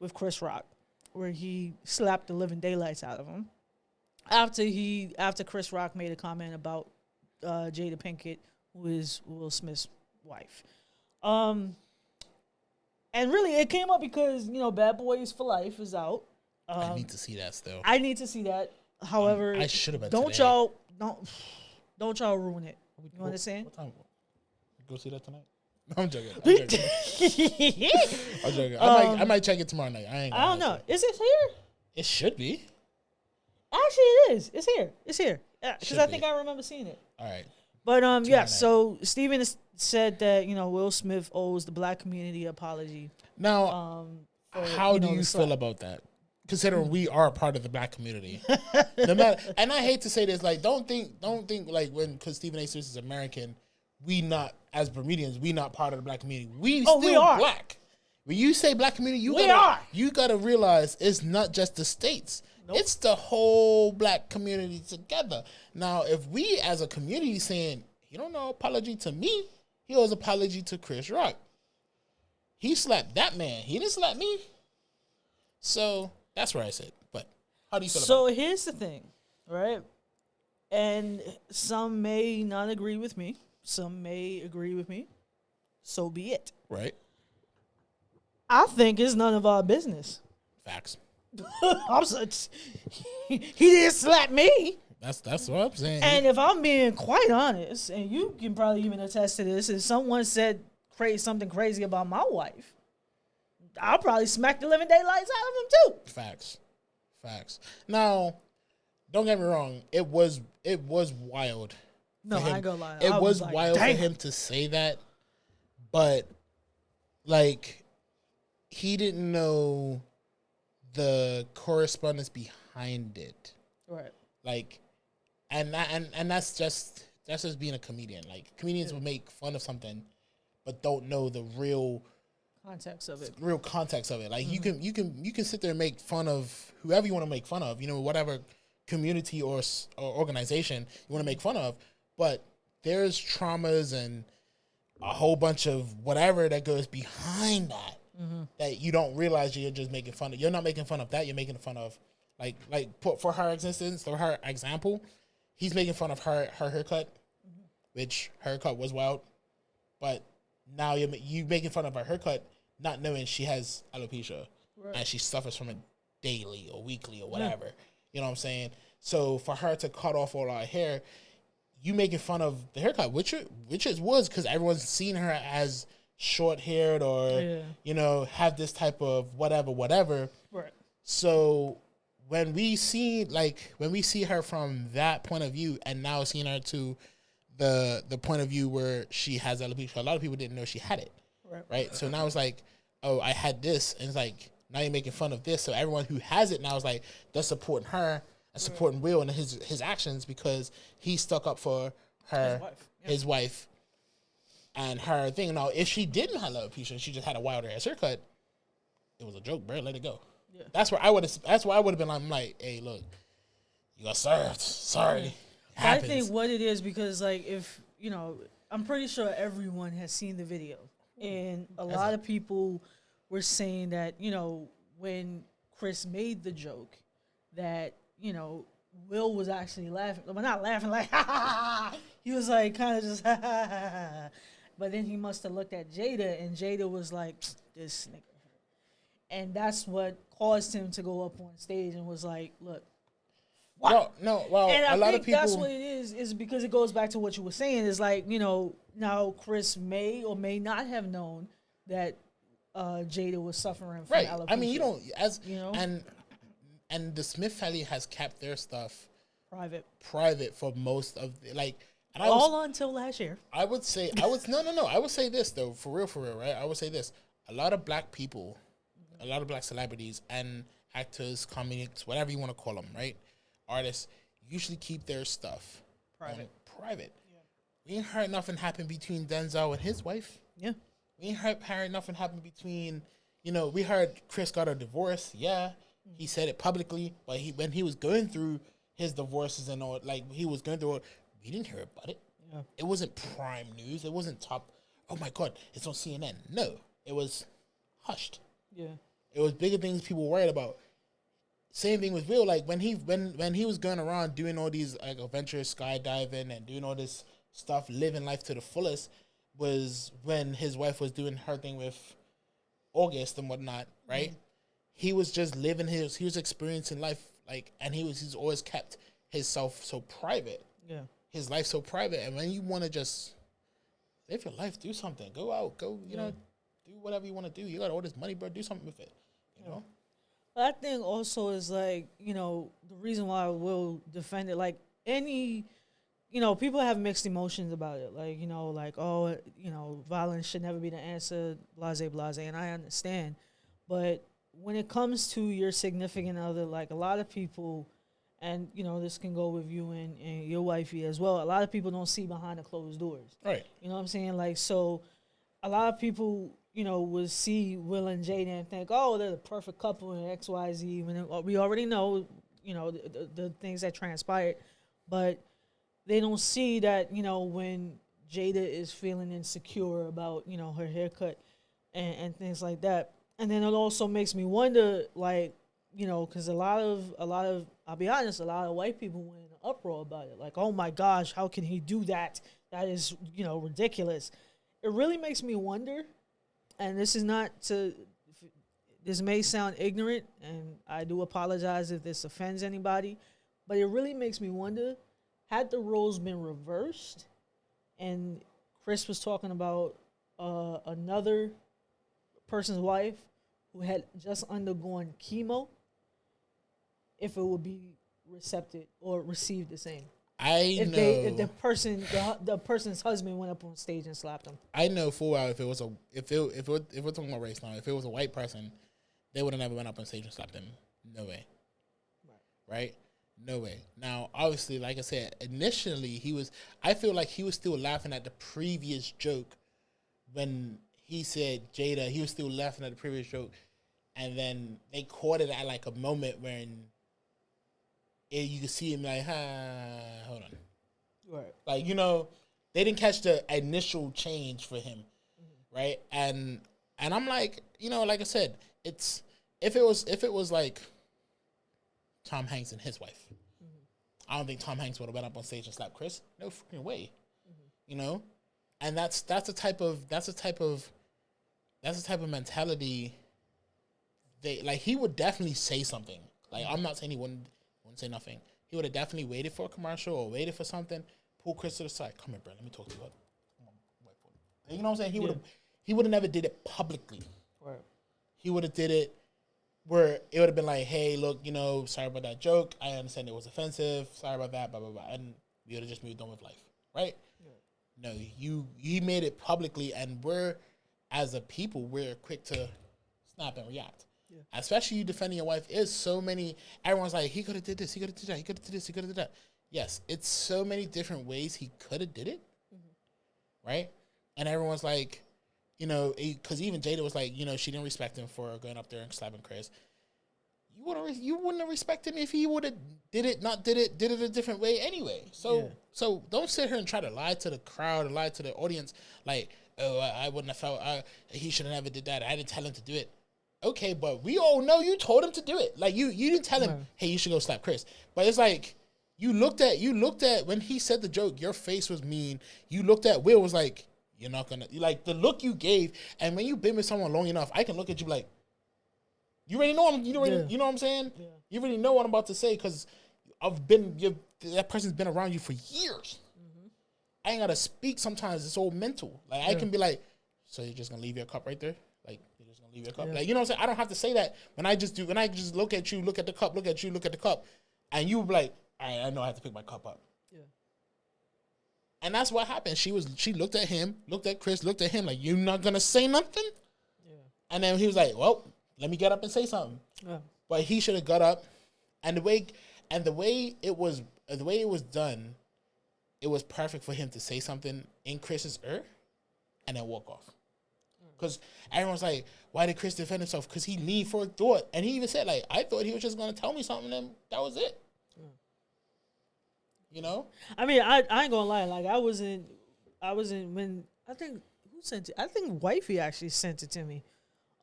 S1: with Chris Rock, where he slapped the living daylights out of him after Chris Rock made a comment about Jada Pinkett, who is Will Smith's wife. And really, it came up because Bad Boys for Life is out.
S2: I need to see that still.
S1: I need to see that. However,
S2: I should have been.
S1: Don't
S2: today.
S1: don't y'all ruin it. You understand?
S2: What time? Go see that tonight. No, I'm joking. I'm joking. I might check it tomorrow night. I don't know.
S1: Is it here?
S2: It should be.
S1: Actually, it is. It's here. Because I think I remember seeing it.
S2: All right.
S1: But yeah. So Stephen said that Will Smith owes the black community an apology.
S2: Now, how do you feel about that? Considering we are a part of the black community, no matter, and I hate to say this, like don't think like because Stephen A. Smith is American, we not as Bermudians, we not part of the black community. We are black. When you say black community, you gotta realize it's not just the states. Nope. It's the whole black community together. Now, if we as a community saying he don't know apology to me, he owes apology to Chris Rock. He slapped that man. He didn't slap me. So that's where I said. But how do you feel about it?
S1: So here's the thing, right? And some may not agree with me. Some may agree with me. So be it.
S2: Right.
S1: I think it's none of our business.
S2: Facts.
S1: He didn't slap me.
S2: That's what I'm saying.
S1: And if I'm being quite honest, and you can probably even attest to this, if someone said something crazy about my wife, I'll probably smack the living daylights out of him too.
S2: Facts. Now, don't get me wrong. It was wild.
S1: No, I ain't gonna lie.
S2: It was like, wild for him to say that, but like he didn't know the correspondence behind it.
S1: Right.
S2: Like, and that's just being a comedian. Like comedians will make fun of something, but don't know the real
S1: context of it.
S2: Like you can sit there and make fun of whoever you want to make fun of, whatever community or organization you want to make fun of, but there's traumas and a whole bunch of whatever that goes behind that. that you don't realize you're just making fun of. You're not making fun of that. You're making fun of for her existence, for her example. He's making fun of her haircut, which her haircut was wild, but now you making fun of her haircut, not knowing she has alopecia and she suffers from it daily or weekly or whatever. You know what I'm saying? So for her to cut off all our hair, you making fun of the haircut, which it was because everyone's seen her as short haired or have this type of whatever.
S1: Right.
S2: So when we see her from that point of view, and now seeing her to the point of view where she has alopecia, a lot of people didn't know she had it. Right. So now it's like, oh, I had this, and it's like now you're making fun of this. So everyone who has it now is like they're supporting her and supporting Will and his actions because he stuck up for her, his wife, and her thing. Now, if she didn't have alopecia, she just had a wilder ass haircut, it was a joke, bro. Let it go. Yeah. That's where I would have been. I'm like, hey, look, you got served. Sorry.
S1: Yeah. I think what it is because if I'm pretty sure everyone has seen the video, and a lot of people were saying that when Chris made the joke that Will was actually laughing. Well, not laughing like ha ha ha. He was like kind of just ha ha ha ha. But then he must have looked at Jada, and Jada was like, this nigga. And that's what caused him to go up on stage and was like, look.
S2: Well, and
S1: I
S2: a lot
S1: think
S2: of people.
S1: That's what it is because it goes back to what you were saying. Is like, now Chris may or may not have known that Jada was suffering from alopecia.
S2: I mean, and the Smith family has kept their stuff private for most of
S1: until last year.
S2: I would say I would say this though, for real, right? I would say this: a lot of black people, a lot of black celebrities and actors, comedians, whatever you want to call them, right? Artists usually keep their stuff private. Yeah. We ain't heard nothing happen between Denzel and his wife.
S1: Yeah.
S2: We ain't heard nothing happen between. We heard Chris got a divorce. Yeah. He said it publicly, but when he was going through his divorces and all, he was going through it, we didn't hear about it. Yeah. It wasn't prime news. It wasn't top. Oh my God, it's on CNN. No, it was hushed.
S1: Yeah,
S2: it was bigger things people worried about. Same thing with Will. When he was going around doing all these adventures, skydiving and doing all this stuff, living life to the fullest, was when his wife was doing her thing with August and whatnot, right? Mm-hmm. He was just living he was experiencing life, and he's always kept himself so private.
S1: Yeah.
S2: His life so private. And when you want to just live your life, do something. Go out, do whatever you want to do. You got all this money, bro, do something with it. You know?
S1: But I think also is the reason why I will defend it, people have mixed emotions about it. Violence should never be the answer, blase, and I understand. But when it comes to your significant other, a lot of people, and, this can go with you and your wifey as well, a lot of people don't see behind the closed doors.
S2: Right.
S1: You know what I'm saying? So a lot of people, would see Will and Jada and think, oh, they're the perfect couple and X, Y, Z. When we already know, the things that transpired. But they don't see that, when Jada is feeling insecure about, her haircut and things like that. And then it also makes me wonder, because a lot of, I'll be honest, a lot of white people went in an uproar about it. Oh my gosh, how can he do that? That is, ridiculous. It really makes me wonder, and this may sound ignorant, and I do apologize if this offends anybody, but it really makes me wonder, had the roles been reversed, and Chris was talking about another person's wife who had just undergone chemo, if it would be received the same. If the person's husband went up on stage and slapped him.
S2: I know full well if we're talking about race now, if it was a white person, they would have never went up on stage and slapped him. No way. Right? No way. Now, obviously, like I said, initially I feel like he was still laughing at the previous joke when he said Jada. He was still laughing at the previous joke, and then they caught it at a moment when you could see him hold on.
S1: Right.
S2: They didn't catch the initial change for him, right? And And I'm like, like I said, it's if it was like Tom Hanks and his wife, I don't think Tom Hanks would have went up on stage and slapped Chris. No freaking way, And that's the type of mentality. He would definitely say something. Like, I'm not saying he wouldn't say nothing. He would have definitely waited for a commercial or waited for something. Pull Chris to the side. Come here, bro. Let me talk to you about. You know what I'm saying? He would have never did it publicly.
S1: Right.
S2: He would have did it where it would have been like, hey, look, sorry about that joke. I understand it was offensive. Sorry about that. Blah blah blah. And we would have just moved on with life, right? Yeah. No, he made it publicly, and we're as a people, we're quick to snap and react. Yeah. Especially you defending your wife is so many. Everyone's like, he could have did this, he could have did that, he could have did this, he could have did that. Yes, it's so many different ways he could have did it, right? And everyone's like, because even Jada was like, she didn't respect him for going up there and slapping Chris. You wouldn't have respected him if he would have did it a different way anyway. So don't sit here and try to lie to the crowd or lie to the audience like, oh, I wouldn't have felt he should have never did that. I didn't tell him to do it. Okay, but we all know you told him to do it. Like you didn't tell him, hey, you should go slap Chris. But it's like you looked at when he said the joke, your face was mean. You looked at Will was like, you're not gonna like the look you gave, and when you've been with someone long enough, I can look at you like, you already know you know what I'm saying? Yeah. You already know what I'm about to say because that person's been around you for years. Mm-hmm. I ain't gotta speak sometimes, it's all mental. Like I can be like, so you're just gonna leave your cup right there? Like you're just gonna leave your cup? Like, you know what I'm saying? I don't have to say that when I just look at you, look at the cup, look at you, look at the cup, and you be like, all right, I know I have to pick my cup up. Yeah. And that's what happened. She looked at him, looked at Chris, looked at him like, you're not gonna say nothing? Yeah. And then he was like, well, let me get up and say something. Yeah. But he should have got up, and the way it was done, it was perfect for him to say something in Chris's ear, and then walk off. Because everyone's like, why did Chris defend himself? Because he leaned for a thought, and he even said like, I thought he was just gonna tell me something, and that was it.
S1: I mean, I ain't gonna lie. Like I wasn't when I think who sent it? I think wifey actually sent it to me.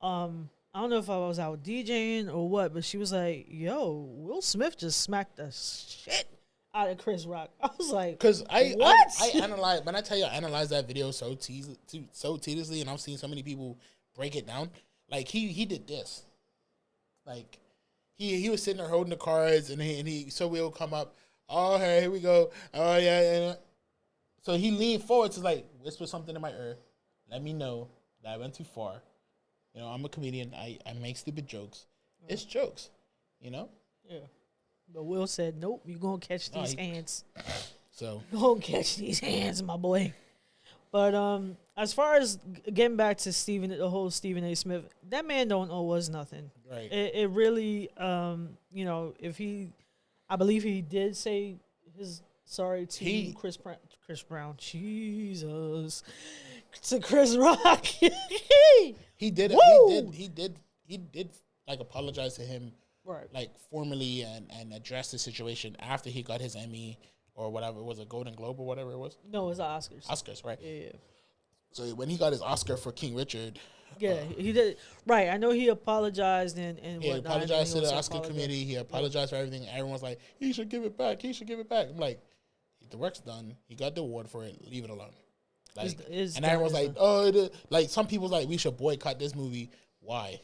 S1: I don't know if I was out DJing or what, but she was like, "Yo, Will Smith just smacked the shit out of Chris Rock." I was like,
S2: "Because I analyze when I tell you I analyze that video so tediously, and I've seen so many people break it down. Like he did this, like he was sitting there holding the cards, and he so Will come up. Oh, hey, here we go. Oh, yeah. So he leaned forward to, like, whisper something in my ear. Let me know that I went too far. I'm a comedian. I make stupid jokes. It's jokes, Yeah.
S1: But Will said, nope, you're going to catch these hands.
S2: So.
S1: You're going to catch these hands, my boy. But as far as getting back to the whole Stephen A. Smith, that man don't owe us nothing.
S2: Right.
S1: It really, if he... I believe he did say his sorry to Chris Brown. Jesus. To Chris Rock.
S2: He did like apologize to him, right? Like formally and address the situation after he got his Emmy or whatever. It was a Golden Globe or whatever it was.
S1: No, it was Oscars.
S2: Oscars, right?
S1: Yeah.
S2: So when he got his Oscar for King Richard.
S1: Yeah, he did. Right, I know he apologized and
S2: he apologized to the Oscar committee. He apologized for everything. Everyone's like, he should give it back. I'm like, the work's done. He got the award for it. Leave it alone. Like, and everyone's like, like some people's like, we should boycott this movie. Why?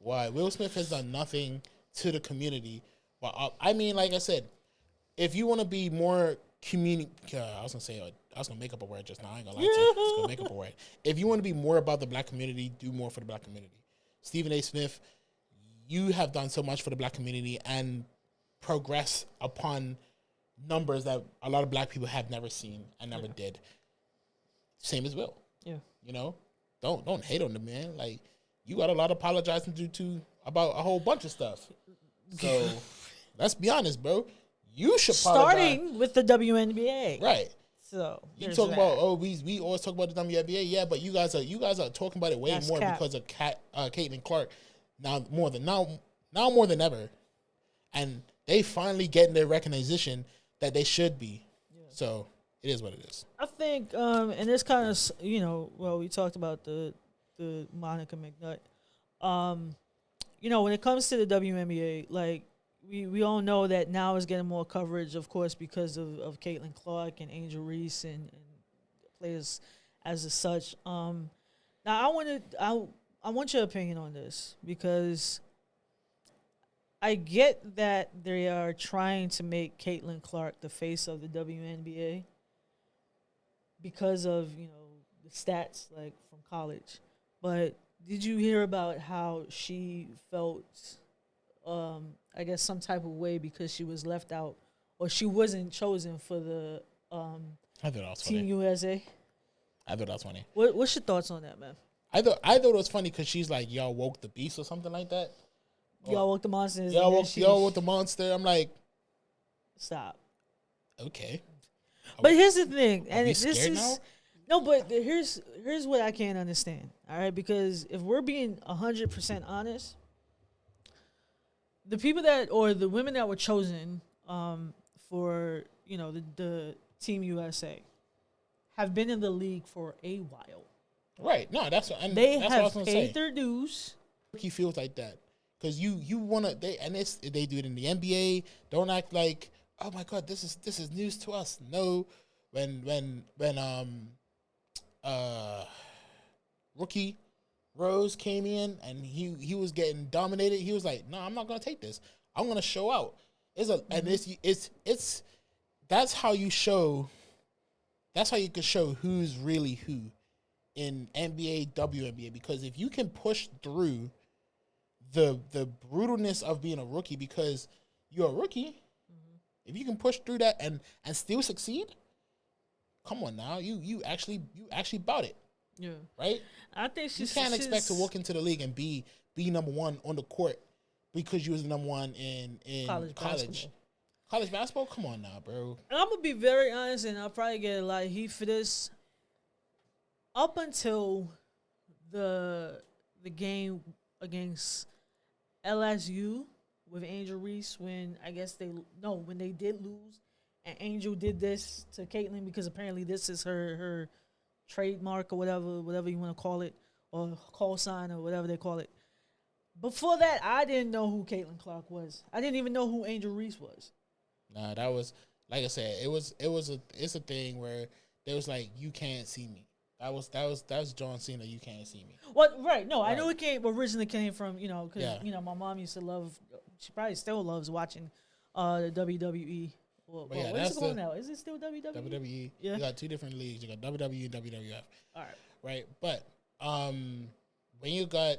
S2: Will Smith has done nothing to the community. But I mean, like I said, if you want to be more I was gonna make up a word just now. I ain't gonna lie to you. I was gonna make up a word. If you want to be more about the black community, do more for the black community. Stephen A. Smith, you have done so much for the black community and progress upon numbers that a lot of black people have never seen and never did. Same as Will.
S1: Yeah.
S2: Don't hate on the man. Like, you got a lot of apologizing to do about a whole bunch of stuff. So let's be honest, bro. You should
S1: starting with the WNBA,
S2: right?
S1: So
S2: you talk about we always talk about the WNBA, yeah, but you guys are talking about it way more because of Caitlin Clark now more than ever, and they finally getting their recognition that they should be. Yeah. So it is what it is.
S1: I think, and this kind of we talked about the the Monica McNutt. When it comes to the WNBA, like we all know that now is getting more coverage, of course, because of Caitlin Clark and Angel Reese and players as such. Now I want your opinion on this because I get that they are trying to make Caitlin Clark the face of the WNBA because of the stats like from college, but did you hear about how she felt? I guess some type of way because she was left out or she wasn't chosen for the
S2: I thought that was
S1: Team
S2: funny.
S1: USA.
S2: I thought that was funny.
S1: What's your thoughts on that, man?
S2: I thought it was funny because she's like, y'all woke the beast or something like that.
S1: Y'all woke the monsters.
S2: Y'all woke the monster. I'm like,
S1: stop.
S2: Okay.
S1: But here's the thing, and
S2: we
S1: this
S2: scared
S1: is
S2: now?
S1: no. But here's what I can't understand. All right, because if we're being 100% honest, the people that or the women that were chosen for the Team USA have been in the league for a while.
S2: Right. No, that's what
S1: They
S2: that's
S1: have
S2: what I was
S1: paid their dues.
S2: He feels like that because you wanna they do it in the NBA. Don't act like, oh my god, this is news to us. No, when rookie Rose came in and he was getting dominated. He was like, no, I'm not gonna take this. I'm gonna show out. And it's that's how you show. That's how you can show who's really who in NBA, WNBA. Because if you can push through the brutalness of being a rookie, because you're a rookie, if you can push through that and still succeed, come on now, you actually bout it.
S1: Yeah,
S2: right.
S1: I think
S2: you can't expect to walk into the league and be number one on the court because you was the number one in college. College basketball, come on now, bro.
S1: And I'm gonna be very honest, and I'll probably get a lot of heat for this. Up until the game against LSU with Angel Reese, when they did lose, and Angel did this to Caitlin because apparently this is her trademark or whatever you want to call it, or call sign or whatever they call it. Before that, I didn't know who Caitlin Clark was. I didn't even know who Angel Reese was.
S2: Nah, that was, like I said, it's a thing where they was like, you can't see me. That was John Cena. You can't see me.
S1: Well, right? No, right. I know it originally came from because my mom used to love. She probably still loves watching the WWE. Well,
S2: yeah,
S1: what's it called now? Is it still WWE?
S2: WWE.
S1: Yeah.
S2: You got two different leagues. You got WWE and WWF.
S1: All right.
S2: Right, but when you got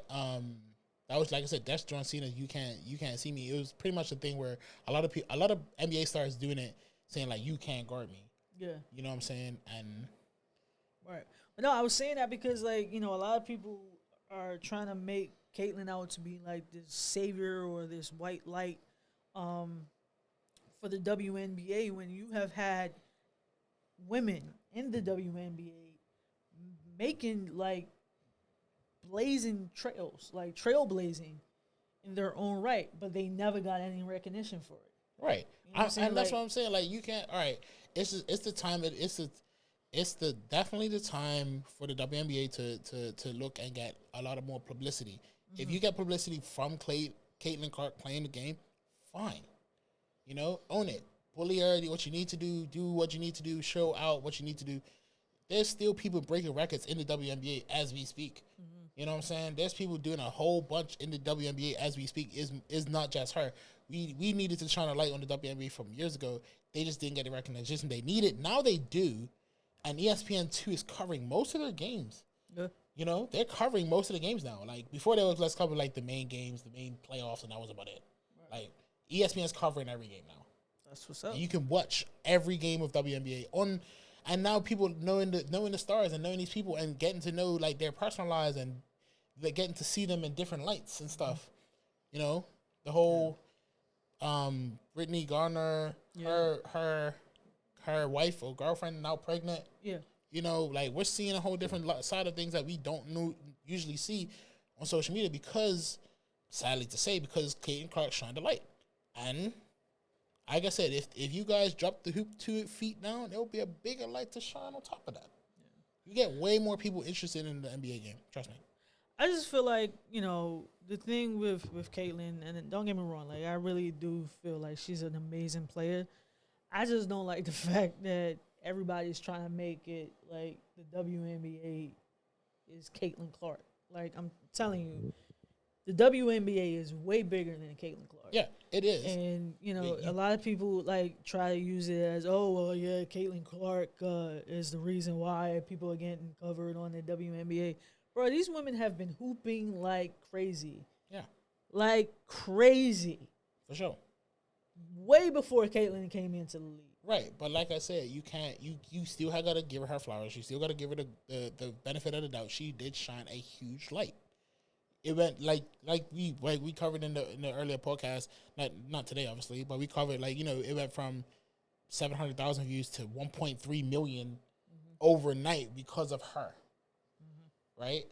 S2: that was, like I said, that's John Cena. You can't see me. It was pretty much a thing where a lot of NBA stars doing it, saying like, you can't guard me.
S1: Yeah.
S2: You know what I'm saying? And
S1: right. But no, I was saying that because a lot of people are trying to make Caitlyn out to be like this savior or this white light for the WNBA when you have had women in the WNBA making like blazing trails, like trailblazing in their own right, but they never got any recognition for it.
S2: Right.
S1: You know
S2: And that's what I'm saying. Like, you can't. All right. It's the time. It's definitely the time for the WNBA to look and get a lot of more publicity. Mm-hmm. If you get publicity from Caitlin Clark playing the game, fine. Own it. Bully her. Do what you need to do. Do what you need to do. Show out what you need to do. There's still people breaking records in the WNBA as we speak. Mm-hmm. You know what I'm saying? There's people doing a whole bunch in the WNBA as we speak. Is not just her. We needed to shine a light on the WNBA from years ago. They just didn't get the recognition they needed. Now they do. And ESPN2 is covering most of their games. Yeah. They're covering most of the games now. Like, before they was, let's cover, like, the main games, the main playoffs, and that was about it. Right. Like, ESPN's covering every game now.
S1: That's what's up.
S2: And you can watch every game of WNBA on, and now people knowing the stars and knowing these people and getting to know, like, their personal lives and getting to see them in different lights and stuff. The whole Brittany Garner, her wife or girlfriend now pregnant.
S1: Yeah.
S2: Like, we're seeing a whole different side of things that we don't usually see on social media because, sadly to say, because Caitlin Clark shined the light. And, like I said, if you guys drop the hoop 2 feet down, there will be a bigger light to shine on top of that. Yeah. You get way more people interested in the NBA game. Trust me.
S1: I just feel like, the thing with Caitlyn, and don't get me wrong, like I really do feel like she's an amazing player. I just don't like the fact that everybody's trying to make it like the WNBA is Caitlyn Clark. Like I'm telling you, the WNBA is way bigger than Caitlyn Clark.
S2: Yeah, it is.
S1: And a lot of people like try to use it as, oh well, yeah, Caitlyn Clark is the reason why people are getting covered on the WNBA. Bro, these women have been hooping like crazy.
S2: Yeah,
S1: like crazy.
S2: For sure.
S1: Way before Caitlyn came into the league.
S2: Right, but like I said, you can't. You still have got to give her flowers. You still got to give her the benefit of the doubt. She did shine a huge light. It went like we covered in the earlier podcast. Not today, obviously, but we covered it went from 700,000 views to 1.3 million overnight because of her. Right,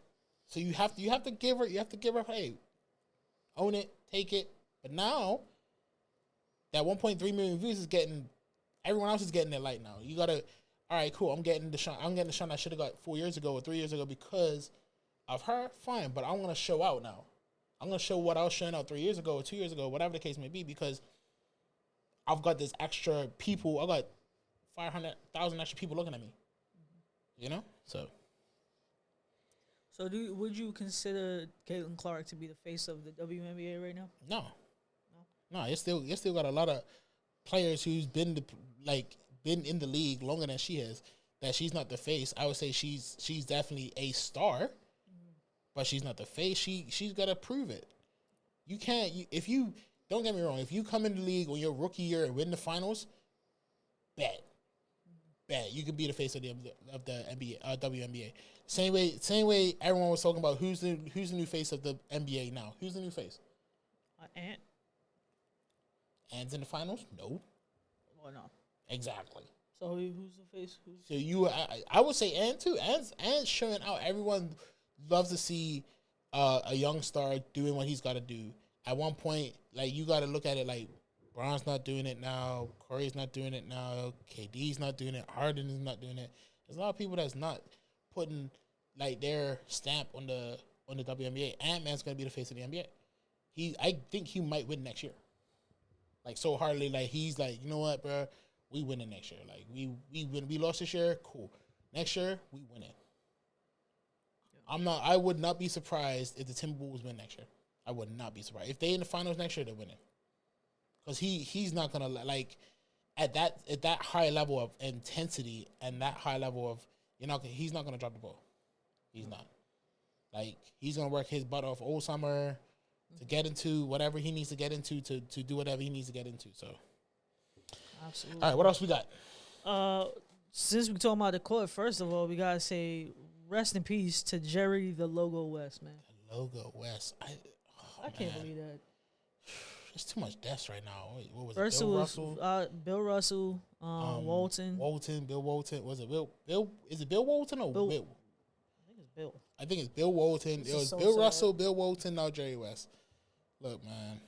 S2: so you have to give her hey, own it, take it. But now that 1.3 million views is getting. Everyone else is getting their light now. You gotta, all right, cool. I'm getting the shine I should have got 4 years ago or 3 years ago because of her. Fine, but I'm gonna show out now. I'm gonna show what I was showing out 3 years ago or 2 years ago, whatever the case may be, because I've got this extra people. I got 500,000 extra people looking at me. So.
S1: So would you consider Caitlyn Clark to be the face of the WNBA right now?
S2: No. You still got a lot of players who's been in the league longer than she has. That she's not the face. I would say she's definitely a star, but she's not the face. She's got to prove it. You can't. If you don't get me wrong, if you come in the league on your rookie year and win the finals, bet you could be the face of the NBA, WNBA. Same way everyone was talking about who's the new face of the NBA now. Who's the new face?
S1: Ant.
S2: Ant's in the finals? No.
S1: Well, no.
S2: Exactly.
S1: So who's the face?
S2: I would say Ant too. Ant's showing out. Everyone loves to see a young star doing what he's got to do. At one point, you got to look at it like Bron's not doing it now, Corey's not doing it now, KD's not doing it, Harden is not doing it. There's a lot of people that's not putting their stamp on the WNBA. Ant-Man's gonna be the face of the NBA. I think he might win next year. So hardly, he's you know what, bro, we win it next year. We lost this year, cool. Next year, we win it. I would not be surprised if the Timberwolves win next year. I would not be surprised. If they in the finals next year, they're winning. Because he's not gonna at that high level of intensity and that high level of he's not gonna drop the ball. He's not. He's gonna work his butt off all summer to get into whatever he needs to get into to do whatever he needs to get into. So,
S1: absolutely.
S2: All right, what else we got?
S1: Since we're talking about the court, first of all, we gotta say rest in peace to Jerry the Logo West, man.
S2: The Logo West.
S1: I can't believe that.
S2: There's too much deaths right now. Wait, what was
S1: first
S2: it? Bill
S1: Russell? Bill Russell, Walton.
S2: Bill Walton. Was it Bill? Is it Bill Walton or Bill?
S1: I think it's Bill.
S2: I think it's Bill Walton. It was Bill Russell, Bill Walton, now Jerry West. Look, man.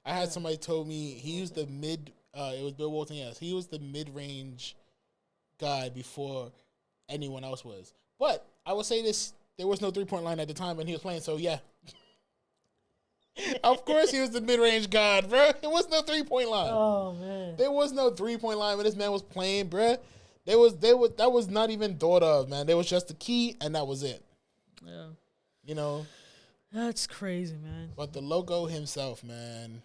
S2: I had somebody told me he was the mid. It was Bill Walton. Yes, he was the mid-range guy before anyone else was. But I will say this: there was no 3-point line at the time when he was playing. So yeah, of course he was the mid-range god, bro. There was no 3-point line.
S1: Oh man,
S2: there was no 3-point line when this man was playing, bro. That was not even thought of, man. There was just the key, and that was it.
S1: Yeah, that's crazy, man.
S2: But the Logo himself, man.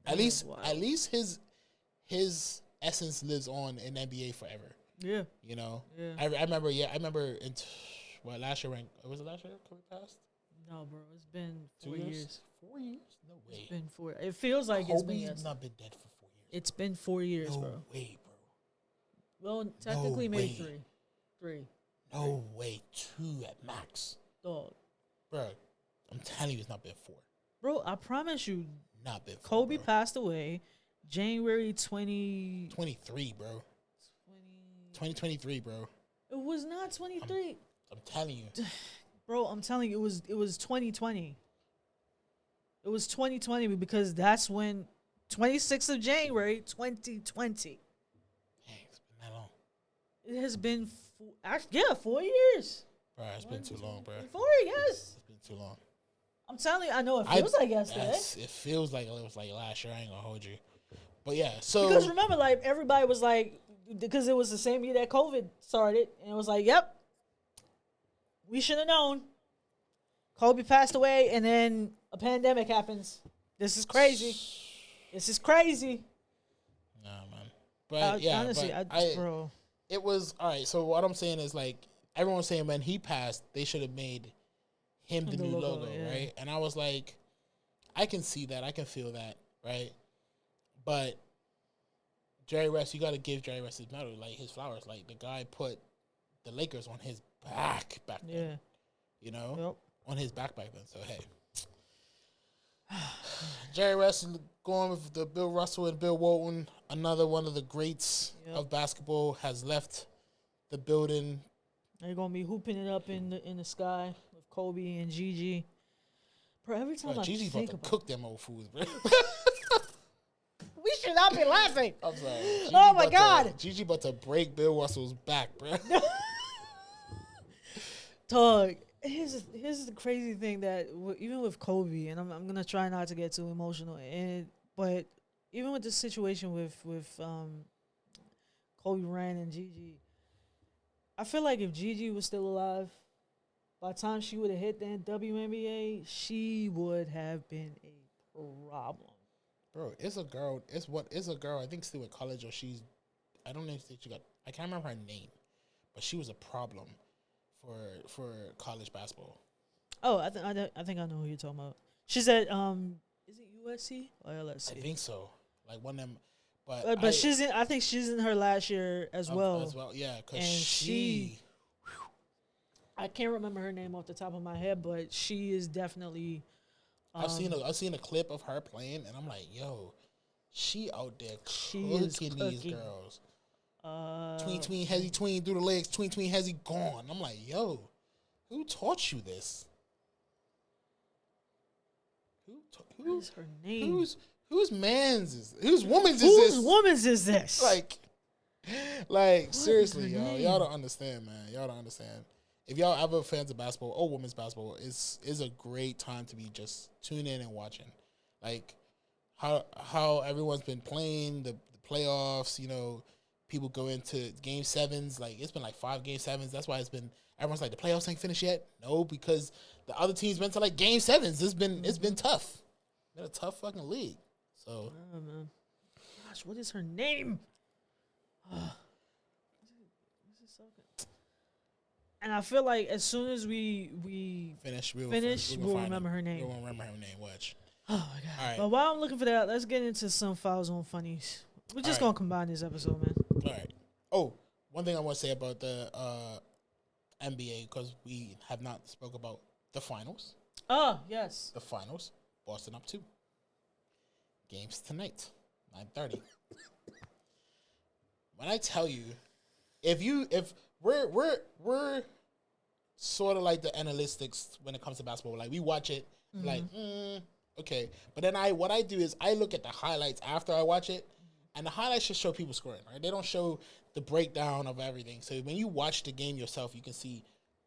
S2: At least his essence lives on in NBA forever.
S1: Yeah.
S2: Yeah.
S1: I
S2: remember in last year was it last year? Coming past?
S1: No, bro. It's been 4 years.
S2: 4 years? No way.
S1: It's been 4. It feels like
S2: Kobe's
S1: it's been.
S2: Kobe's not been dead for 4 years.
S1: It's been 4 years,
S2: no
S1: bro.
S2: No way, bro.
S1: Well, technically, maybe 3. 3.
S2: No way. 2 at max.
S1: Dog.
S2: Bro, I'm telling you, it's not been 4.
S1: Bro, I promise you.
S2: Not been 4.
S1: Kobe passed away January
S2: 23, bro. 2023, bro.
S1: It was not 23.
S2: I'm telling you.
S1: Bro, I'm telling you, it was 2020. It was 2020 because that's when 26th of January 2020.
S2: Dang, it's been that long.
S1: It has been 4 years.
S2: Bro, it's been too long, bro.
S1: 4, yes.
S2: It's been too long.
S1: I'm telling you, I know it feels like yesterday.
S2: It feels like it was like last year. I ain't gonna hold you. But yeah, so
S1: because remember, like everybody was like, because it was the same year that COVID started, and it was like, yep, we should have known. Kobe passed away, and then a pandemic happens. This is crazy. This is crazy.
S2: Nah, man. But yeah,
S1: honestly, bro,
S2: it was all right. So what I'm saying is like everyone's saying when he passed, they should have made him the new logo, yeah. Right? And I was like, I can see that, I can feel that, right? But Jerry West, you got to give Jerry West his medal, like his flowers. Like the guy put the Lakers on his back then. You know, on his back then. So hey, Jerry West going with the Bill Russell and Bill Walton, another one of the greats of basketball, has left the building.
S1: They're gonna be hooping it up in the sky with Kobe and Gigi. Bro, every time I
S2: Gigi's
S1: think
S2: about to cook them old fools, bro.
S1: We should not be laughing.
S2: I'm sorry.
S1: Oh my God.
S2: Gigi about to break Bill Russell's back, bro.
S1: Dog, here's the crazy thing that even with Kobe, and I'm gonna try not to get too emotional, but even with the situation with Kobe Bryant and Gigi, I feel like if Gigi was still alive, by the time she would have hit the WNBA, she would have been a problem.
S2: Bro, it's a girl. It's a girl. I think still at college, or I don't know if she got. I can't remember her name, but she was a problem for college basketball.
S1: Oh, I think I know who you're talking about. She's at is it USC or LSC?
S2: I think so. Like one of them, but
S1: I think she's in her last year as well.
S2: As well, yeah. Because
S1: she I can't remember her name off the top of my head, but she is definitely.
S2: I've seen a clip of her playing, and I'm like, yo, she out there cooking these girls. Tween, hezzy, tween, through the legs, tween, hezzy, gone. I'm like, yo, who taught you this?
S1: What is her name?
S2: Whose man's is whose woman's is this?
S1: Whose woman's is this?
S2: Like seriously, y'all don't understand, man. Y'all don't understand. If y'all ever fans of basketball or women's basketball, is a great time to be just tuning in and watching. Like how everyone's been playing the playoffs, you know, people go into game 7s, like it's been like 5 game 7s. That's why everyone's like the playoffs ain't finished yet. No, because the other teams been to like game 7s. It's been tough. It's been a tough fucking league. So
S1: man. Gosh, what is her name? And I feel like as soon as we finish, we'll remember her name.
S2: We'll remember her name. Watch.
S1: Oh my God! All right. But while I'm looking for that, let's get into some Foul Zone funnies. We're just gonna combine this episode, man.
S2: All right. Oh, one thing I want to say about the NBA, because we have not spoke about the finals.
S1: Oh yes.
S2: The finals. Boston up 2. Games tonight, 9:30. When I tell you, if we're sort of like the analytics when it comes to basketball. Like we watch it, like okay, but then what I do is I look at the highlights after I watch it, and the highlights just show people scoring. Right? They don't show the breakdown of everything. So when you watch the game yourself, you can see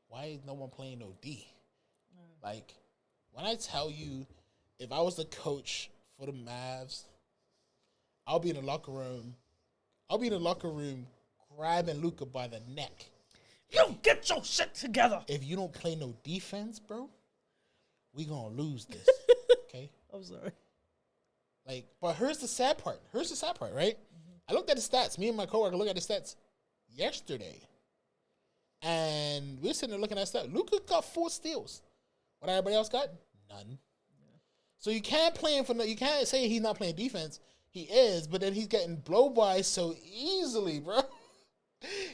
S2: why is no one playing no D. Like when I tell you, if I was the coach for the Mavs, I'll be in the locker room grabbing Luka by the neck.
S1: You get your shit together.
S2: If you don't play no defense, bro, we gonna lose this. Okay?
S1: I'm sorry.
S2: Like, but here's the sad part, right? Mm-hmm. I looked at the stats. Me and my coworker looked at the stats yesterday. And we're sitting there looking at stats. Luka got 4 steals. What everybody else got? None. Yeah. So you can't say he's not playing defense. He is, but then he's getting blow by so easily, bro.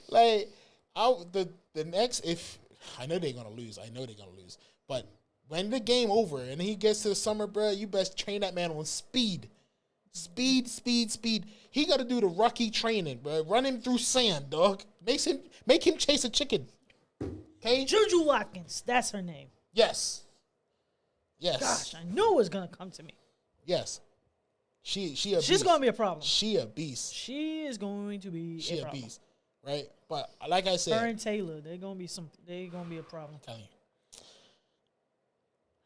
S2: Like, the next, if I know they're gonna lose, but when the game over and he gets to the summer, bro, you best train that man on speed. He got to do the Rocky training, bro. Run him through sand, dog. Make him chase a chicken. Okay,
S1: Juju Watkins, that's her name.
S2: Yes.
S1: Gosh, I knew it was gonna come to me.
S2: Yes. She's
S1: gonna be a problem.
S2: She a beast.
S1: She is going to be a beast.
S2: right? But like I said,
S1: her and Taylor, they're gonna be a problem.
S2: I'm telling you.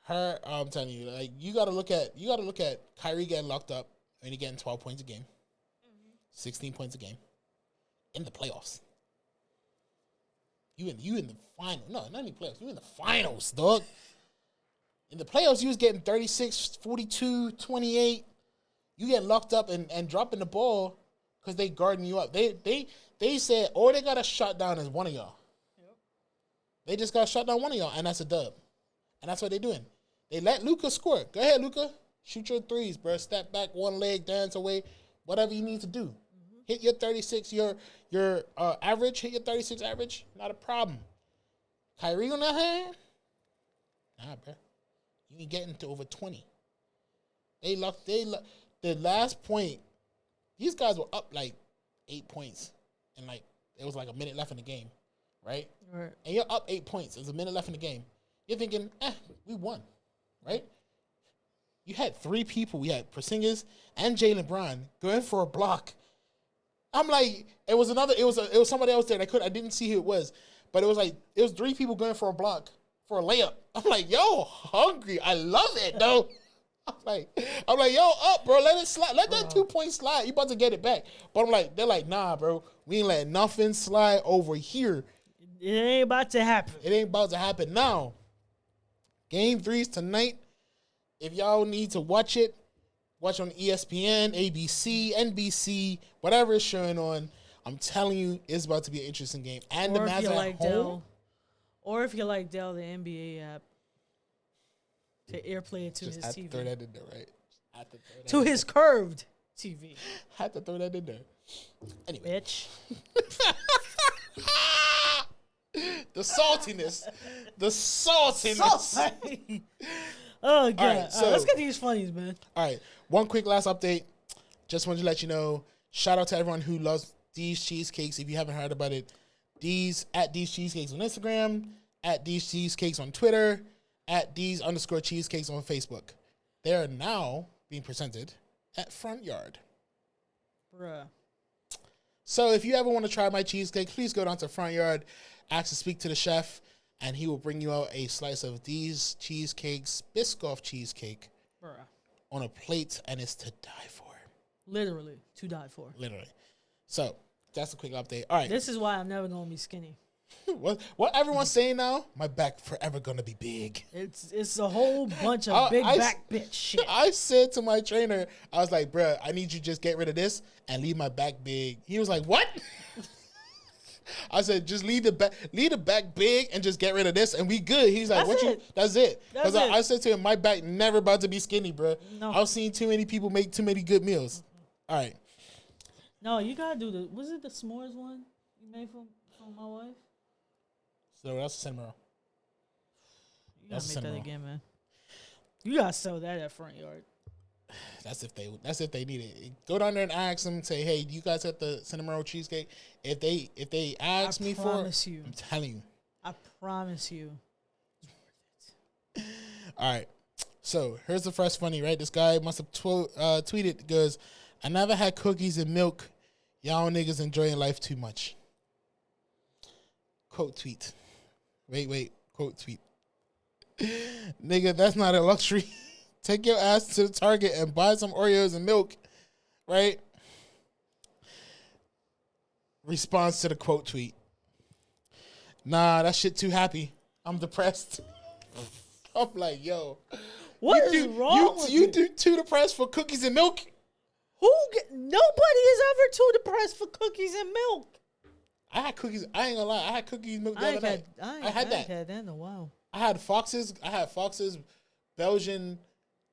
S2: I'm telling you, like you gotta look at Kyrie getting locked up and he getting 12 points a game, 16 points a game in the playoffs. You in the final? No, not in the playoffs. You in the finals, dog. In the playoffs, you was getting 36, 42, 28. You get locked up and dropping the ball because they guarding you up. They said all they got to shut down is one of y'all. Yep. They just got to shut down one of y'all, and that's a dub. And that's what they're doing. They let Luka score. Go ahead, Luka. Shoot your threes, bro. Step back, one leg, dance away, whatever you need to do. Mm-hmm. Hit your 36, your average. Hit your 36 average. Not a problem. Kyrie on that hand? Nah, bro. You ain't getting to over 20. The last point, these guys were up like 8 points. And like, it was like a minute left in the game. Right?
S1: Right.
S2: And you're up 8 points. There's a minute left in the game. You're thinking, we won, right? You had three people. We had Porzingis and Jaylen Brown going for a block. I'm like, it was somebody else there. I didn't see who it was, but it was three people going for a block for a layup. I'm like, yo, hungry. I love it, though. I'm like, yo, up, bro. Let it slide. Let that 2 point slide. You about to get it back. But they're like, nah, bro. We ain't letting nothing slide over here.
S1: It ain't about to happen.
S2: It ain't about to happen now. Game 3's tonight. If y'all need to watch it, watch on ESPN, ABC, NBC, whatever it's showing on. I'm telling you, it's about to be an interesting game. And
S1: or
S2: the Mavs at home.
S1: Or if you like Dell, the NBA app, to AirPlay it to
S2: just
S1: his
S2: had
S1: TV.
S2: To throw that in there, right?
S1: To his curved TV.
S2: Had to throw that in there. Anyway.
S1: Bitch.
S2: The saltiness.
S1: Oh, God.
S2: Right, so,
S1: let's get these funnies, man.
S2: All right. One quick last update. Just wanted to let you know, shout out to everyone who loves D's Cheesecakes. If you haven't heard about it, at D's Cheesecakes on Instagram, at D's Cheesecakes on Twitter, at D's_Cheesecakes on Facebook. They are now being presented at Front Yard.
S1: Bruh.
S2: So if you ever want to try my cheesecake, please go down to Front Yard, ask to speak to the chef, and he will bring you out a slice of these cheesecakes, Biscoff cheesecake,
S1: Bruh.
S2: on a plate, and it's to die for.
S1: Literally, to die for.
S2: Literally. So that's a quick update. All right.
S1: This is why I'm never gonna be skinny.
S2: What everyone's saying now? My back forever gonna be big.
S1: It's a whole bunch of big back bitch shit.
S2: I said to my trainer, I was like, bruh, I need you to just get rid of this and leave my back big. He was like, what? I said, just leave the back big and just get rid of this and we good. He's like, that's it. Because I said to him, my back never about to be skinny, bruh.
S1: No.
S2: I've seen too many people make too many good meals. All right.
S1: No, you gotta do was it the s'mores one you made from my wife?
S2: So that's a cinnamon roll.
S1: You gotta make that again, man. You gotta sell that at Front Yard.
S2: That's if they need it. Go down there and ask them. Say, hey, do you guys have the cinnamon roll cheesecake? If they ask me for it, I'm telling you.
S1: I promise you.
S2: All right. So here's the first funny, right? This guy must have tweeted, goes, I never had cookies and milk. Y'all niggas enjoying life too much. Quote tweet. Wait. Quote tweet. Nigga, that's not a luxury. Take your ass to the Target and buy some Oreos and milk, right? Response to the quote tweet. Nah, that shit too happy. I'm depressed. I'm like, yo.
S1: What is wrong with you?
S2: You do too depressed for cookies and milk?
S1: Nobody is ever too depressed for cookies and milk.
S2: I had cookies. I ain't gonna lie. I had cookies and milk the other night. I had that.
S1: I had that in a while.
S2: I had Fox's Belgian,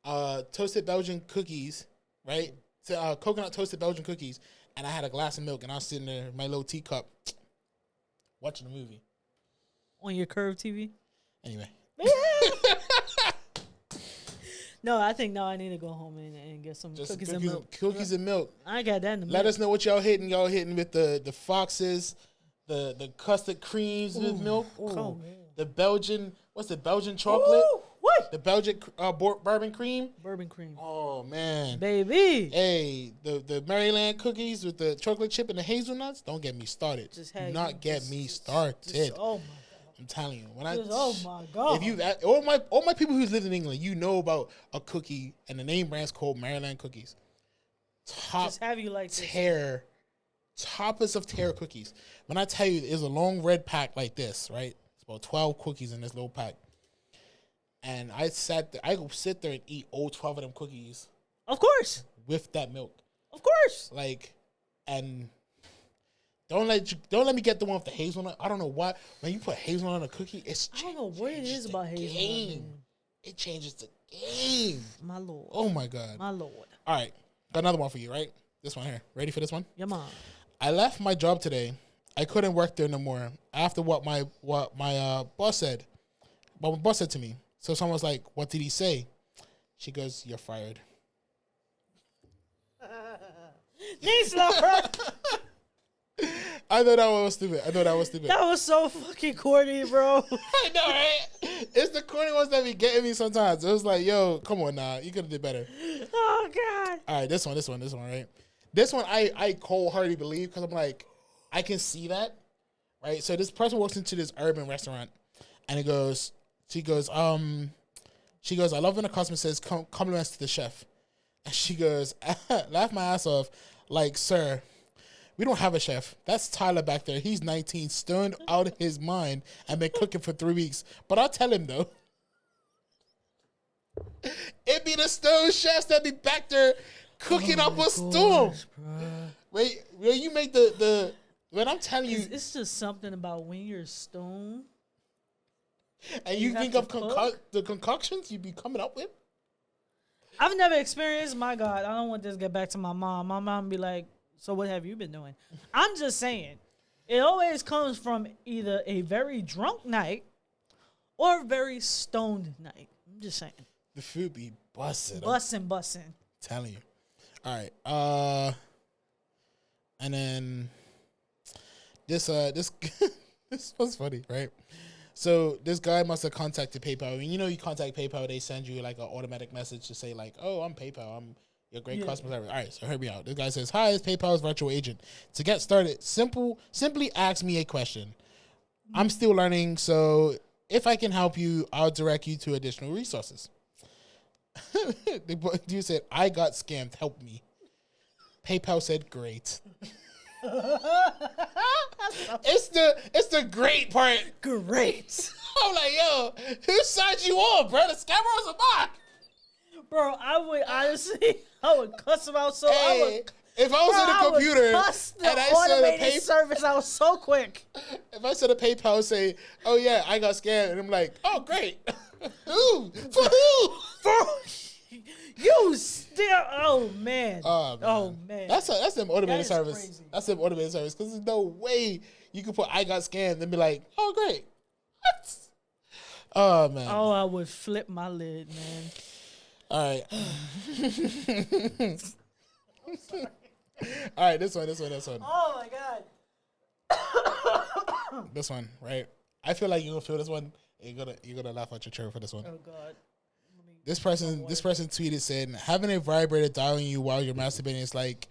S2: toasted Belgian cookies, right? So, coconut toasted Belgian cookies, and I had a glass of milk, and I was sitting there in my little teacup watching a movie
S1: on your curved TV.
S2: Anyway.
S1: No, I think I need to go home and get some cookies and milk.
S2: Cookies and milk.
S1: I got that in the milk.
S2: Let us know what y'all hitting. Y'all hitting with the Foxes, the custard creams with milk. Ooh. The Belgian, what's the Belgian chocolate?
S1: Ooh,
S2: The Belgian bourbon cream.
S1: Bourbon cream.
S2: Oh man,
S1: Baby.
S2: hey, the Maryland cookies with the chocolate chip and the hazelnuts. Don't get me started.
S1: Just
S2: Do not get me started.
S1: Oh my God.
S2: I'm telling you,
S1: Oh my God.
S2: if you all my people who's lived in England, you know about a cookie, and the name brand's called Maryland cookies. Top
S1: Just have you like this.
S2: tier, toppest of tier cookies. When I tell you, it's a long red pack like this, right? It's about 12 cookies in this little pack. And I go sit there and eat all 12 of them cookies
S1: Of course.
S2: with that milk.
S1: Of course.
S2: Like, and don't let me get the one with the hazelnut. I don't know why. When you put hazelnut on a cookie,
S1: I don't know what it is about hazelnut.
S2: game. It changes the game.
S1: My Lord.
S2: Oh my God.
S1: My Lord.
S2: All right. Got another one for you, right? This one here. Ready for this one?
S1: Your mom.
S2: I left my job today. I couldn't work there no more after what my boss said. What my boss said to me. So someone was like, "What did he say?" She goes, "You're fired." I thought that was stupid.
S1: That was so fucking corny, bro.
S2: I know, right? It's the corny ones that be getting me sometimes. It was like, yo, come on now. You could have did better.
S1: Oh, God.
S2: All right, this one, right? This one I cold-heartedly believe because I'm like, I can see that, right? So this person walks into this urban restaurant and she goes, I love when a customer says compliments to the chef. And she goes, laugh my ass off, like, sir, we don't have a chef. That's Tyler back there. He's 19, stoned out of his mind and been cooking for 3 weeks. But I'll tell him, though. It be the stone chefs that be back there cooking up a storm. Wait, will you make the when I'm telling you.
S1: It's just something about when you're stoned.
S2: And you think of the concoctions you be coming up with?
S1: I've never experienced, my God, I don't want this to get back to my mom. My mom be like, so what have you been doing? I'm just saying, it always comes from either a very drunk night or a very stoned night. I'm just saying.
S2: The food be busting.
S1: Busting.
S2: Telling you. All right. And then this this was funny, right? So this guy must have contacted PayPal. I mean, you contact PayPal, they send you like an automatic message to say like, "Oh, I'm PayPal. I'm your great customer service." All right, so hear me out. This guy says, "Hi, it's PayPal's virtual agent. To get started, simply ask me a question. I'm still learning, so if I can help you, I'll direct you to additional resources." The dude said, "I got scammed. Help me." PayPal said, "Great." It's the great part.
S1: Great.
S2: I'm like, yo, who signed you on, bro? The scammer was a bot.
S1: Bro, I would honestly, I would cuss him out so.
S2: Hey, if I was on the computer
S1: and I saw
S2: the
S1: service out so quick.
S2: If I saw the PayPal say, "Oh yeah, I got scammed," and I'm like, "Oh great, who for who?"
S1: You still, oh man.
S2: Oh man, that's them automated service.
S1: Crazy.
S2: That's them automated service because there's no way you can put "I got scammed" and be like, "Oh great." What? Oh man.
S1: Oh, I would flip my lid, man.
S2: All right. All right, this one.
S1: Oh my God.
S2: This one, right? I feel like you're gonna feel this one. You're gonna laugh at your chair for this one.
S1: Oh God.
S2: This person tweeted saying, "Having a vibrator dialing you while you're masturbating is like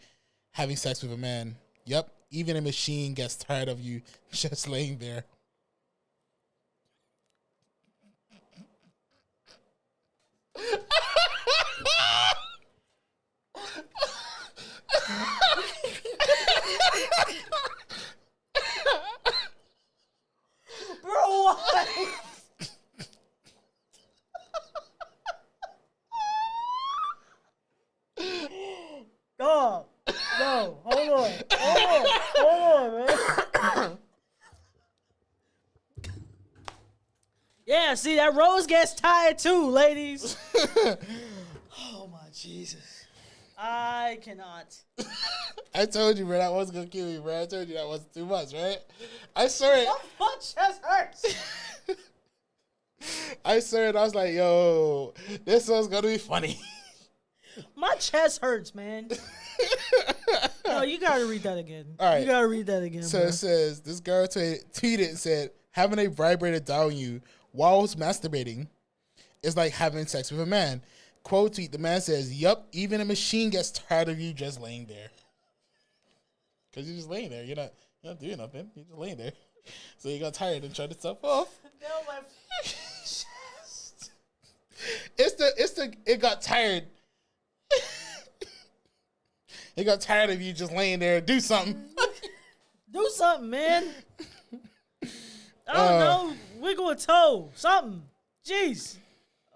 S2: having sex with a man. Yep, even a machine gets tired of you just laying there."
S1: Bro, why? Dog. No, hold on, man. Yeah, see, that rose gets tired too, ladies. Oh my Jesus. I cannot.
S2: I told you, bro, that wasn't gonna kill you, bro. I told you that wasn't too much, right? I saw it.
S1: My chest hurts.
S2: I saw it. I was like, yo, this one's gonna be funny.
S1: My chest hurts, man. No, you gotta read that again.
S2: All right.
S1: You gotta read that again.
S2: So
S1: bro.
S2: it says, this girl tweeted and said, "Having a vibrator dial you while masturbating is like having sex with a man. Quote tweet, the man says, yup, even a machine gets tired of you just laying there. Because you're just laying there. You're not doing nothing. You're just laying there. So you got tired and shut itself off.
S1: No, my chest.
S2: It got tired. It got tired of you just laying there. Do something.
S1: Do something, man. I don't know. Wiggle a toe. Something. Jeez.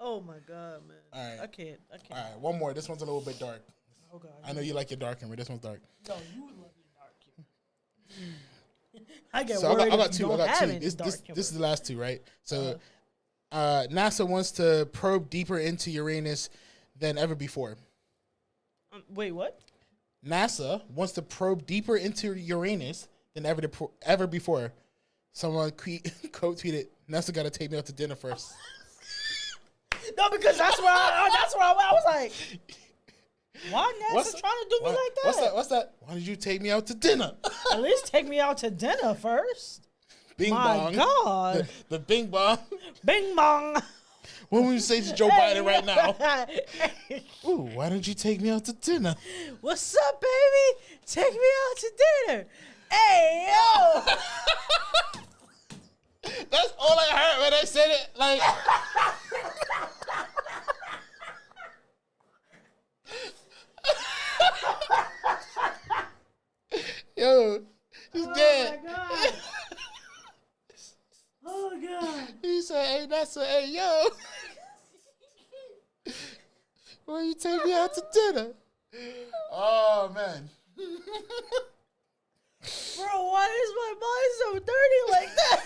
S1: Oh my God, man.
S2: All right.
S1: I can't.
S2: All right, one more. This one's a little bit dark.
S1: Oh God.
S2: I know you like your dark humor. This one's dark.
S1: No, you love your dark humor. I get
S2: So
S1: worried.
S2: I got
S1: if
S2: two.
S1: you
S2: I
S1: don't
S2: got
S1: have
S2: two.
S1: any
S2: This
S1: dark
S2: this
S1: humor.
S2: this is the last two, right? So, NASA wants to probe deeper into Uranus than ever before.
S1: Wait, what?
S2: NASA wants to probe deeper into Uranus than ever before. Someone quote tweeted, "NASA got to take me out to dinner first."
S1: No, because that's where I was like, why NASA trying to do me like that?
S2: What's that? Why did you take me out to dinner?
S1: At least take me out to dinner first.
S2: Bing
S1: My
S2: bong.
S1: God.
S2: The bing bong.
S1: Bing bong.
S2: What would you say to Joe Biden right now? Ooh, why don't you take me out to dinner?
S1: What's up, baby? Take me out to dinner. Hey, yo.
S2: That's all I heard when I said it. Like, yo, he's dead.
S1: Oh, my God. Oh, God.
S2: He said, "Hey, that's hey, yo, will you take me out to dinner?" Oh man,
S1: Bro, why is my mind so dirty like that?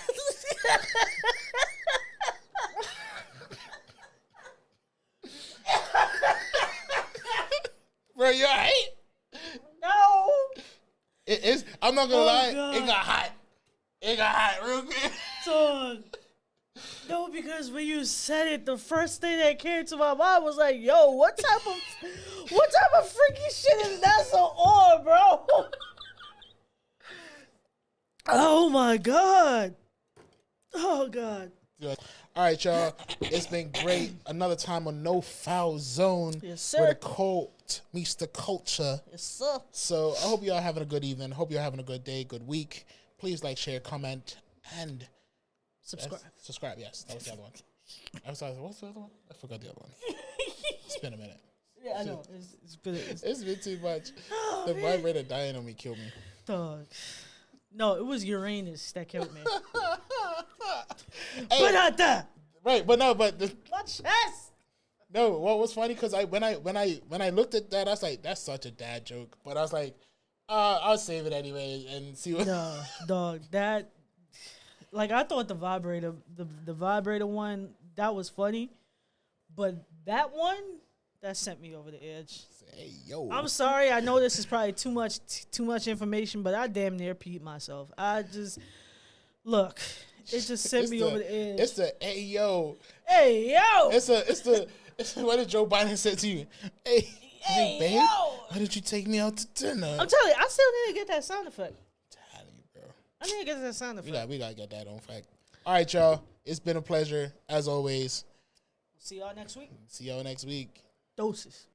S2: bro, you alright?
S1: No.
S2: It is. I'm not gonna
S1: Oh,
S2: lie.
S1: God.
S2: It got hot. It got hot real quick.
S1: Dog. No, because when you said it, the first thing that came to my mind was like, yo, what type of freaky shit is NASA on, bro? Oh my God. Oh God.
S2: All right, y'all. It's been great. Another time on No Foul Zone.
S1: Yes, sir.
S2: Where the cult meets the culture.
S1: Yes, sir.
S2: So I hope y'all having a good evening. Hope y'all having a good day, good week. Please like, share, comment, and
S1: Subscribe.
S2: Subscribe. Yes, that was the other one. What's the other one? I forgot the other one. It's been a minute.
S1: Yeah, I know. It's
S2: It's been too much.
S1: Oh,
S2: The
S1: man.
S2: vibrator dying on me killed me.
S1: Dog. No, it was Uranus that killed me.
S2: Hey,
S1: But not that.
S2: right, but no, but
S1: My chest.
S2: no. What was funny because when I looked at that, I was like, that's such a dad joke. But I was like, I'll save it anyway and see what.
S1: No, dog. That, like, I thought the vibrator one, that was funny, but that one, that sent me over the edge.
S2: Hey yo,
S1: I'm sorry. I know this is probably too much information, but I damn near peed myself. I just look. It just sent me over the edge.
S2: It's the hey yo.
S1: Hey yo.
S2: It's what did Joe Biden say to you? Hey babe,
S1: yo.
S2: why did you take me out to dinner?
S1: I'm telling you, I still need to get that sound effect.
S2: Tired of you, bro.
S1: I need to get that sound effect.
S2: We gotta get that on fact. All right, y'all. It's been a pleasure as always.
S1: See y'all next week.
S2: See y'all next week.
S1: Doses.